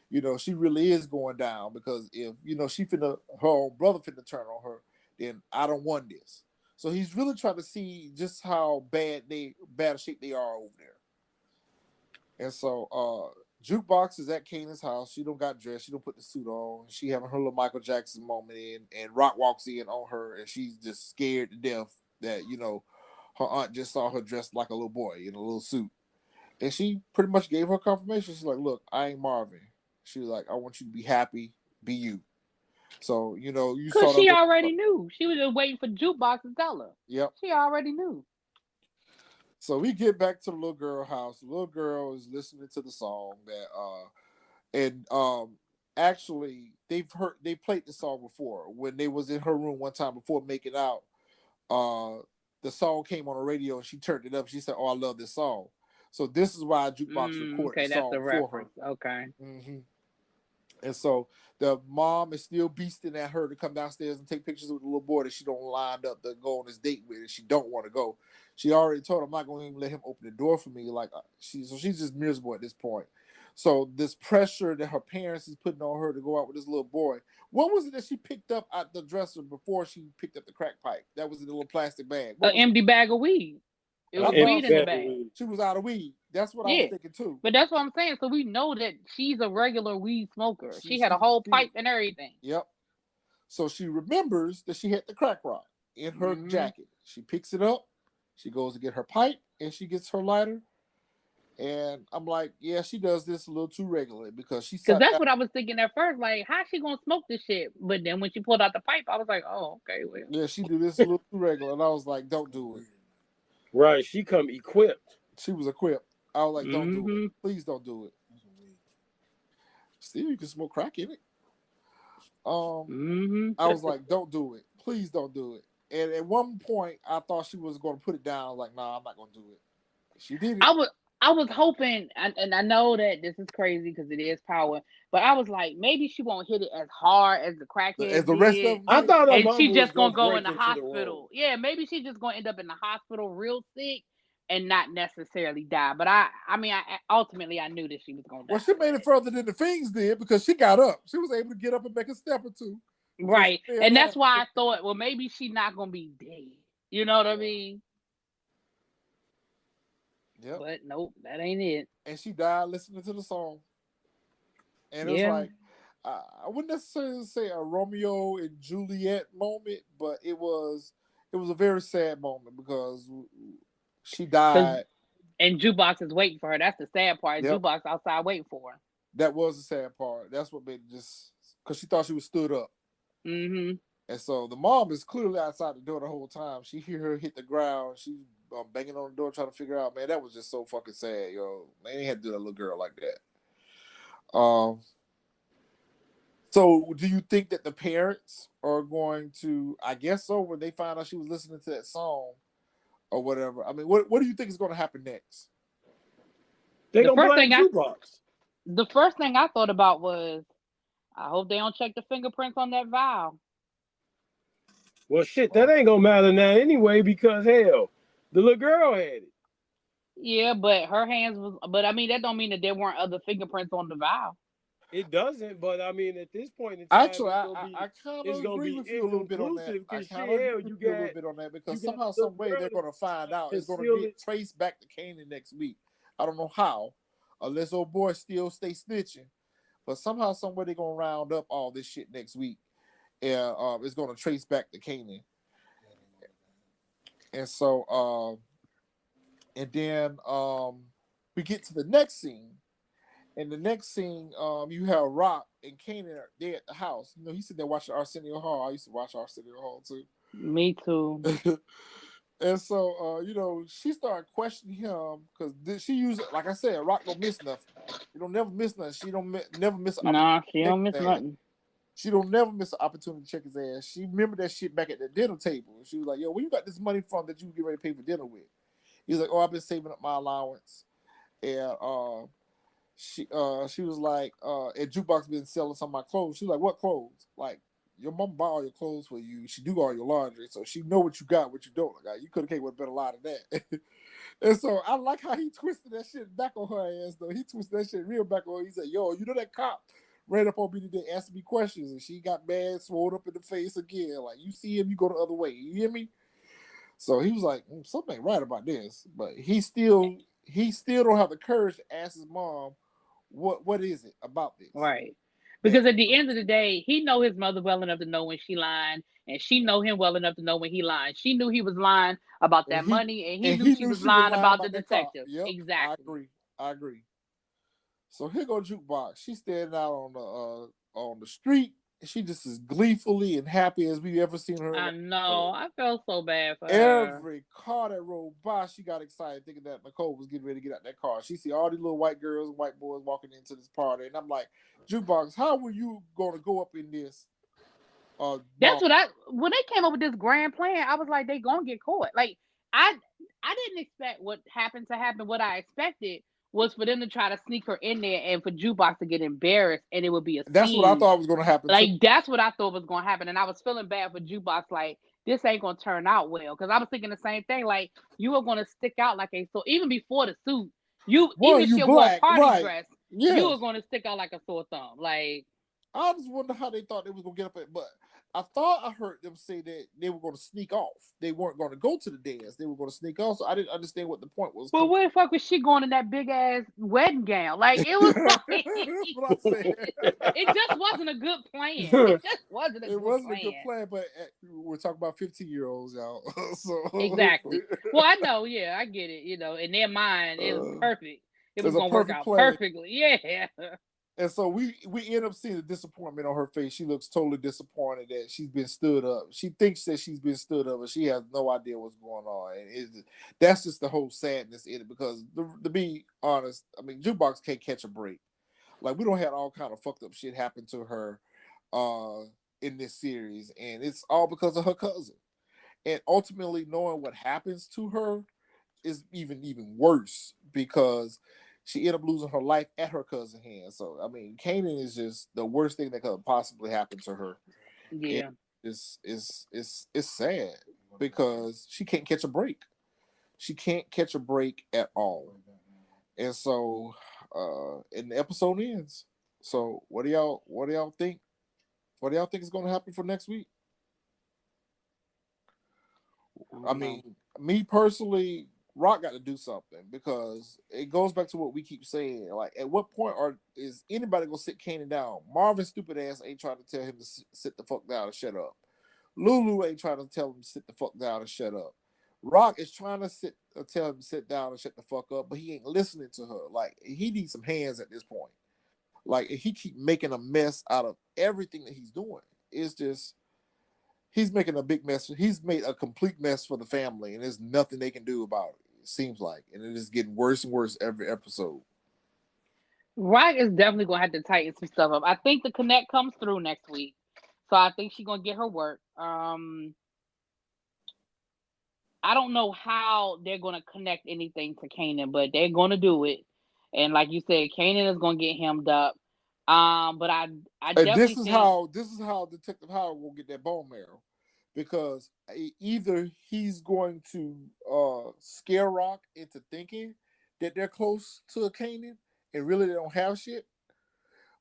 You know, she really is going down because if, you know, her own brother finna turn on her, then I don't want this. So he's really trying to see just how bad shape they are over there. And so Jukebox is at Kanan's house. She don't got dressed. She don't put the suit on. She having her little Michael Jackson moment and Rock walks in on her and she's just scared to death that, you know, her aunt just saw her dressed like a little boy in a little suit. And she pretty much gave her confirmation. She's like, look, I ain't Marvin. She was like, I want you to be happy, be you. So, you know, you saw because she already knew. She was just waiting for Jukebox to tell her. Yep. She already knew. So we get back to the little girl house. The little girl is listening to the song actually they played the song before when they was in her room one time before making out. The song came on the radio and she turned it up. She said, "Oh, I love this song." So this is why Jukebox recorded the song for her. Okay. Mm-hmm. And so the mom is still beasting at her to come downstairs and take pictures with the little boy that she don't lined up to go on this date with, and she don't want to go. She already told him, I'm not going to even let him open the door for me. She's just miserable at this point. So this pressure that her parents is putting on her to go out with this little boy. What was it that she picked up at the dresser before she picked up the crack pipe? That was in a little plastic bag. An empty bag of weed. It was weed in the bag. She was out of weed. That's what I was thinking too. But that's what I'm saying. So we know that she's a regular weed smoker. She had a whole pipe and everything. Yep. So she remembers that she had the crack rock in her jacket. She picks it up. She goes to get her pipe and she gets her lighter. And I'm like, yeah, she does this a little too regularly because that's what I was thinking at first. Like, how's she gonna smoke this shit? But then when she pulled out the pipe, I was like, oh, okay, well. Yeah, she do this a little too regular, and I was like, don't do it. Right, she come equipped. She was equipped. I was like, don't do it. Please don't do it. Still, you can smoke crack in it. I was like, don't do it. Please don't do it. And at one point, I thought she was going to put it down. I was like, nah, I'm not going to do it. She did it. I was hoping, and I know that this is crazy because it is power, but I was like, maybe she won't hit it as hard as the As crackhead the rest of did. them I did. thought her And mama she was just gonna gonna go in break the into the role. hospital. Yeah, maybe she just gonna end up in the hospital real sick and not necessarily die. But I mean, ultimately I knew that she was gonna die. Well, she made it further than the Fiends did because she got up. She was able to get up and make a step or two. Right, and that's why I thought, well, maybe she not gonna be dead. You know what I mean? Yep. But nope, that ain't it. And she died listening to the song. And it was Yeah. like, I wouldn't necessarily say a Romeo and Juliet moment, but it was a very sad moment because she died. And Jukebox is waiting for her. That's the sad part. Yep. Jukebox outside waiting for her. That was the sad part. That's what made it just because she thought she was stood up. Mm-hmm. And so the mom is clearly outside the door the whole time. She hear her hit the ground. She's banging on the door trying to figure out. Man, that was just so fucking sad, yo. They ain't had to do that little girl like that. So do you think that the parents are going to? I guess so. When they find out she was listening to that song or whatever. I mean, what do you think is going to happen next? They gonna blame Jukebox. The first thing I thought about was, I hope they don't check the fingerprints on that vial. Well, shit, that ain't gonna matter now anyway because hell, the little girl had it. Yeah, but her hands was. But I mean, that don't mean that there weren't other fingerprints on the vial. It doesn't, but I mean, at this point in time, actually, I kind of agree with you a little bit on that. I kind of agree with you a little bit on that because somehow, some way, they're going to find out. It's going to get traced back to Kanan next week. I don't know how, unless old boy still stay snitching. But somehow, some way, they're going to round up all this shit next week, and it's going to trace back to Kanan. And so, and then we get to the next scene. In the next scene, you have Rock and Kanan there at the house. You know, he's sitting there watching Arsenio Hall. I used to watch Arsenio Hall too. Me too. And so, you know, she started questioning him because she used, like I said, Rock don't miss nothing. You don't never miss nothing. She don't never miss an opportunity. Nah, she don't miss nothing. She don't never miss an opportunity to check his ass. She remembered that shit back at the dinner table. She was like, yo, where you got this money from that you get ready to pay for dinner with? He was like, oh, I've been saving up my allowance. And she was like, and Jukebox been selling some of my clothes. She was like, what clothes? Like, your mom bought all your clothes for you. She do all your laundry, so she know what you got, what you don't. Like, you could have came with a better lie than that. And so I like how he twisted that shit back on her ass, though. He twisted that shit real back on her. He said, yo, you know that cop ran up on me today, asked me questions, and she got mad, swole up in the face again. Like, you see him, you go the other way. You hear me? So he was like, something ain't right about this. But he still don't have the courage to ask his mom, what is it about this? Right. Because at the end of the day, he know his mother well enough to know when she lying, and she know him well enough to know when he lying. She knew he was lying about that money, and he knew she was lying about the detective. Yep, exactly. I agree. So here go Jukebox. She's standing out on the street. She just as gleefully and happy as we've ever seen her. I know. I felt so bad for her. her. Every car that rolled by, she got excited thinking that Nicole was getting ready to get out that car. She see all these little white girls and white boys walking into this party. And I'm like, Jukebox, how were you going to go up in this? That's when they came up with this grand plan, I was like, they going to get caught. Like, I didn't expect what happened to happen. What I expected was for them to try to sneak her in there and for Jukebox to get embarrassed, and it would be a That's scene. what I thought was going to happen. Like, that's what I thought was going to happen. And I was feeling bad for Jukebox. Like, this ain't going to turn out well. Because I was thinking the same thing. Like, you are going to stick out like a so even before the suit, even if she wore a party dress, you were going to stick out like a sore thumb. Like, I just wonder how they thought they was going to get up at, but I thought I heard them say that they were going to sneak off. They weren't going to go to the dance. They were going to sneak off. So I didn't understand what the point was. Well, where the fuck was she going in that big ass wedding gown? Like, it was like, it just wasn't a good plan. It just wasn't a good plan. But we're talking about 15-year-olds, y'all. So exactly. Well, I know. Yeah, I get it. You know, in their mind, it was perfect. It was going to work out perfectly. Yeah. And so we end up seeing the disappointment on her face. She looks totally disappointed that she's been stood up. She thinks that she's been stood up, but she has no idea what's going on. And that's just the whole sadness in it. Because to be honest, I mean, Jukebox can't catch a break. Like, we don't have all kind of fucked up shit happen to her in this series, and it's all because of her cousin. And ultimately, knowing what happens to her, even worse because she ended up losing her life at her cousin's hands. So I mean, Kanan is just the worst thing that could possibly happen to her. Yeah, It's sad because she can't catch a break. She can't catch a break at all. And so, and the episode ends. So, what do y'all think? What do y'all think is going to happen for next week? I mean, me personally, Rock got to do something because it goes back to what we keep saying. Like, at what point is anybody gonna sit Kanan down? Marvin's stupid ass ain't trying to tell him to sit the fuck down and shut up. Lulu ain't trying to tell him to sit the fuck down and shut up. Rock is trying to tell him to sit down and shut the fuck up, but he ain't listening to her. Like, he needs some hands at this point. Like, he keep making a mess out of everything that he's doing. It's just he's making a big mess. He's made a complete mess for the family, and there's nothing they can do about it. It seems like, and it is getting worse and worse every episode. Rock is definitely gonna have to tighten some stuff up. I think the connect comes through next week, so I think she's gonna get her work. I don't know how they're gonna connect anything to Kanan, but they're gonna do it. And like you said, Kanan is gonna get hemmed up. But I definitely this is how Detective Howard will get that bone marrow, because either he's going to scare Rock into thinking that they're close to a Kanan and really they don't have shit,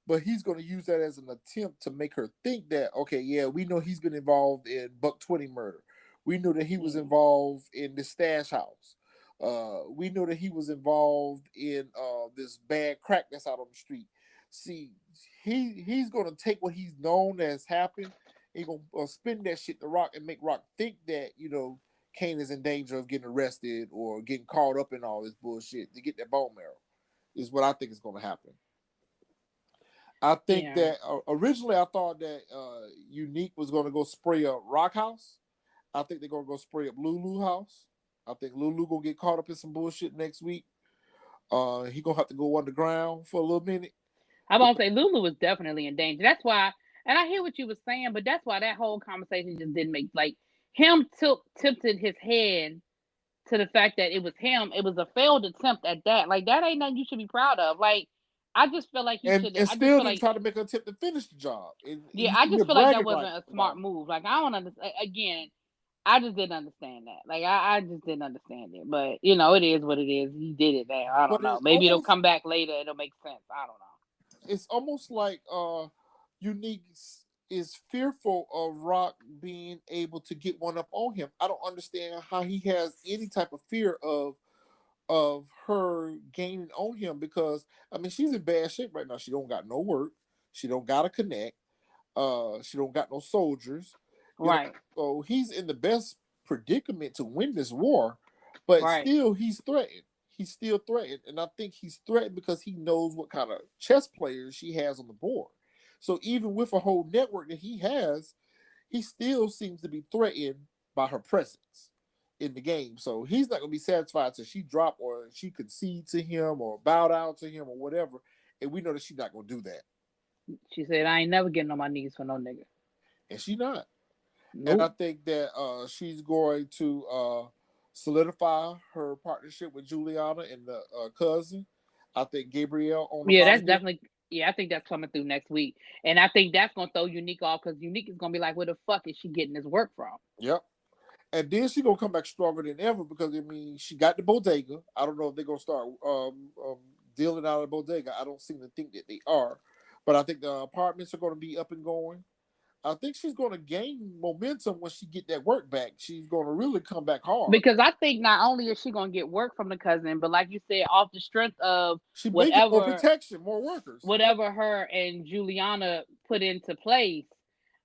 but he's going to use that as an attempt to make her think that, okay, yeah, we know he's been involved in Buck 20 murder. We know that he was involved in the stash house. We know that he was involved in this bad crack that's out on the street. See, he's going to take what he's known as happened. He's going to spin that shit to Rock and make Rock think that, Kane is in danger of getting arrested or getting caught up in all this bullshit to get that bone marrow, is what I think is going to happen. I think that originally I thought that Unique was going to go spray up Rock House. I think they're going to go spray up Lulu House. I think Lulu going to get caught up in some bullshit next week. He going to have to go underground for a little minute. I'm going to say Lulu was definitely in danger. That's why, and I hear what you were saying, but that's why that whole conversation just didn't make, like, him tilted his head to the fact that it was him. It was a failed attempt at that. Like, that ain't nothing you should be proud of. Like, I just feel like he should. And still didn't try to make an attempt to finish the job. I just feel like that wasn't a smart move. Like, I don't understand. Again, I just didn't understand that. Like, I just didn't understand it. But, it is what it is. He did it there. I don't know. Maybe it'll come back later. It'll make sense. I don't know. It's almost like Unique is fearful of Rock being able to get one up on him. I don't understand how he has any type of fear of her gaining on him, because I mean, she's in bad shape right now. She don't got no work. She don't got a connect. She don't got no soldiers. Right. So he's in the best predicament to win this war, but still he's threatened. He's still threatened, and I think he's threatened because he knows what kind of chess players she has on the board. So even with a whole network that he has, he still seems to be threatened by her presence in the game. So he's not going to be satisfied till she drop or she concede to him or bow down to him or whatever. And we know that she's not going to do that. She said, I ain't never getting on my knees for no nigga. And she not. Nope. And I think that she's going to solidify her partnership with Juliana and the cousin. I think Gabrielle on the that's definitely. Yeah, I think that's coming through next week. And I think that's going to throw Unique off, because Unique is going to be like, where the fuck is she getting this work from? Yep. And then she's going to come back stronger than ever, because, I mean, she got the Bodega. I don't know if they're going to start dealing out of the Bodega. I don't seem to think that they are. But I think the apartments are going to be up and going. I think she's going to gain momentum when she get that work back. She's going to really come back hard. Because I think not only is she going to get work from the cousin, but like you said, off the strength of she whatever more protection, more workers, whatever her and Juliana put into place,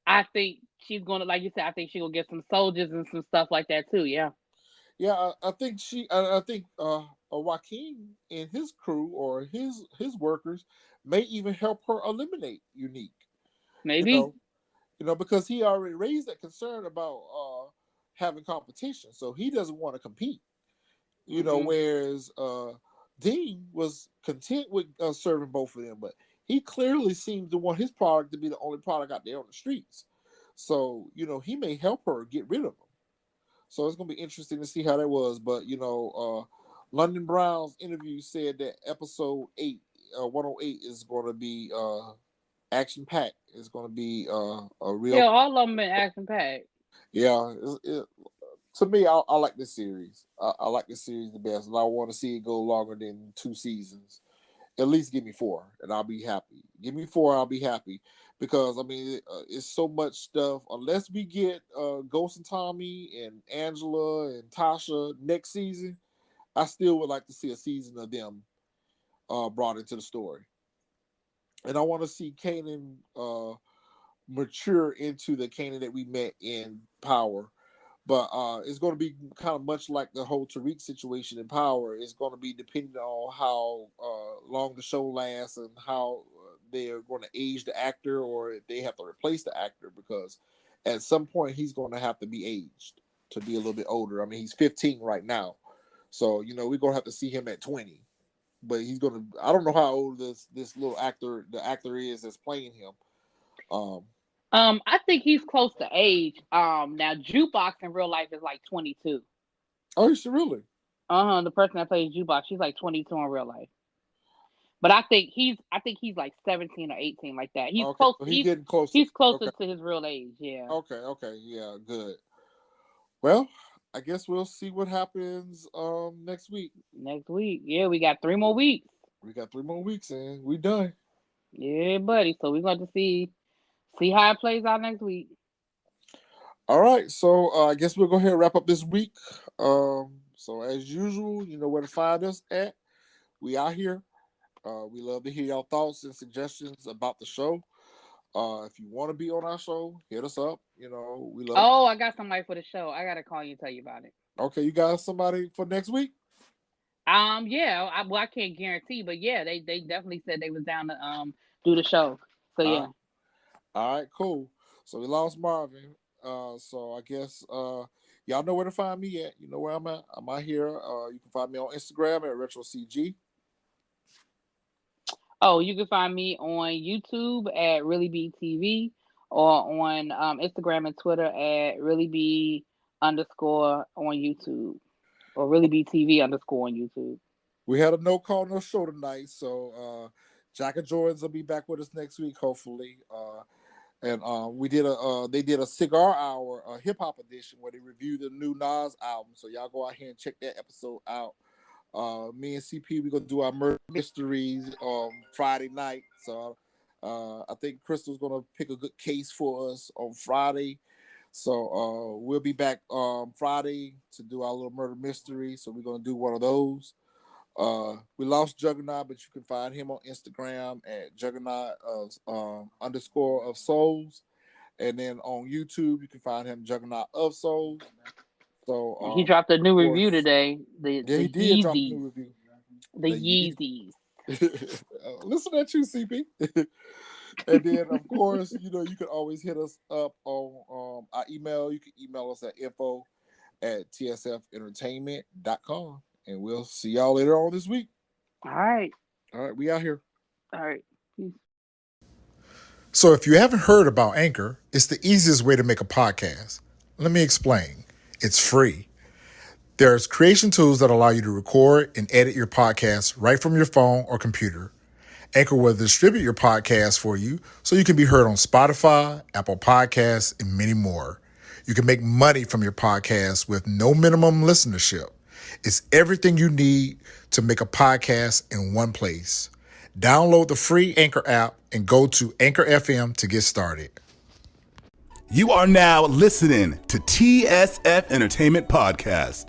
I think she's going to, like you said, I think she's going to get some soldiers and some stuff like that too. Yeah. Yeah, I think Joaquin and his crew or his workers may even help her eliminate Unique. Maybe. Because he already raised that concern about having competition, so he doesn't want to compete. Whereas Dean was content with serving both of them, but he clearly seems to want his product to be the only product out there on the streets. So he may help her get rid of them. So it's gonna be interesting to see how that was. But London Brown's interview said that episode 8, 108, is going to be action packed. It's going to be a real. Yeah, all of them been action packed. Yeah, to me, I like this series. I like this series the best, and I want to see it go longer than 2 seasons. At least give me 4, and I'll be happy. Give me 4, I'll be happy. Because, I mean, it's so much stuff. Unless we get Ghost and Tommy and Angela and Tasha next season, I still would like to see a season of them brought into the story. And I want to see Kanan mature into the Kanan that we met in Power. But it's going to be kind of much like the whole Tariq situation in Power. It's going to be depending on how long the show lasts and how they're going to age the actor, or if they have to replace the actor, because at some point he's going to have to be aged to be a little bit older. I mean, he's 15 right now. So, we're going to have to see him at 20. But he's going to, I don't know how old this little actor, the actor is that's playing him. I think he's close to age. Now Jukebox in real life is like 22. Oh, is she really? The person that plays Jukebox, she's like 22 in real life. But I think he's like 17 or 18, like that. He's close. So he's getting closer. He's closer to his real age. Yeah. Okay. Yeah, good. Well, I guess we'll see what happens next week. Next week. Yeah, we got 3 more weeks. We got 3 more weeks and we done. Yeah, buddy. So we're going to see how it plays out next week. All right. So I guess we'll go ahead and wrap up this week. So as usual, you know where to find us at. We out here. We love to hear your thoughts and suggestions about the show. If you want to be on our show, hit us up. We love. Oh, I got somebody for the show. I gotta call you and tell you about it. Okay, you got somebody for next week? Yeah. I can't guarantee, but yeah, they definitely said they was down to do the show. So yeah. All right, cool. So we lost Marvin. So I guess y'all know where to find me at. You know where I'm at. I'm out here. You can find me on Instagram at RETROCG. Oh, you can find me on YouTube at REALLYBTV, or on Instagram and Twitter at REALLYB_ on YouTube, or REALLYBTV_ on YouTube. We had a no call, no show tonight, so JACKOFJORDANS will be back with us next week, hopefully. And they did a cigar hour, a hip hop edition, where they reviewed the new Nas album. So y'all go out here and check that episode out. Me and CP, we're gonna do our murder mysteries Friday night. So I think Crystal's gonna pick a good case for us on Friday. So we'll be back Friday to do our little murder mystery. So we're gonna do one of those. We lost Juggernaut, but you can find him on Instagram at Juggernaut_of_souls, and then on YouTube you can find him Juggernaut of Souls. So he dropped a new review today. He did drop a new review. The Yeezys. Listen at you, CP. And then, of course, you can always hit us up on our email. You can email us at info@tsfentertainment.com. And we'll see y'all later on this week. All right. We out here. All right. Peace. So if you haven't heard about Anchor, it's the easiest way to make a podcast. Let me explain. It's free. There's creation tools that allow you to record and edit your podcast right from your phone or computer. Anchor will distribute your podcast for you so you can be heard on Spotify, Apple Podcasts, and many more. You can make money from your podcast with no minimum listenership. It's everything you need to make a podcast in one place. Download the free Anchor app and go to Anchor FM to get started. You are now listening to TSF Entertainment Podcast.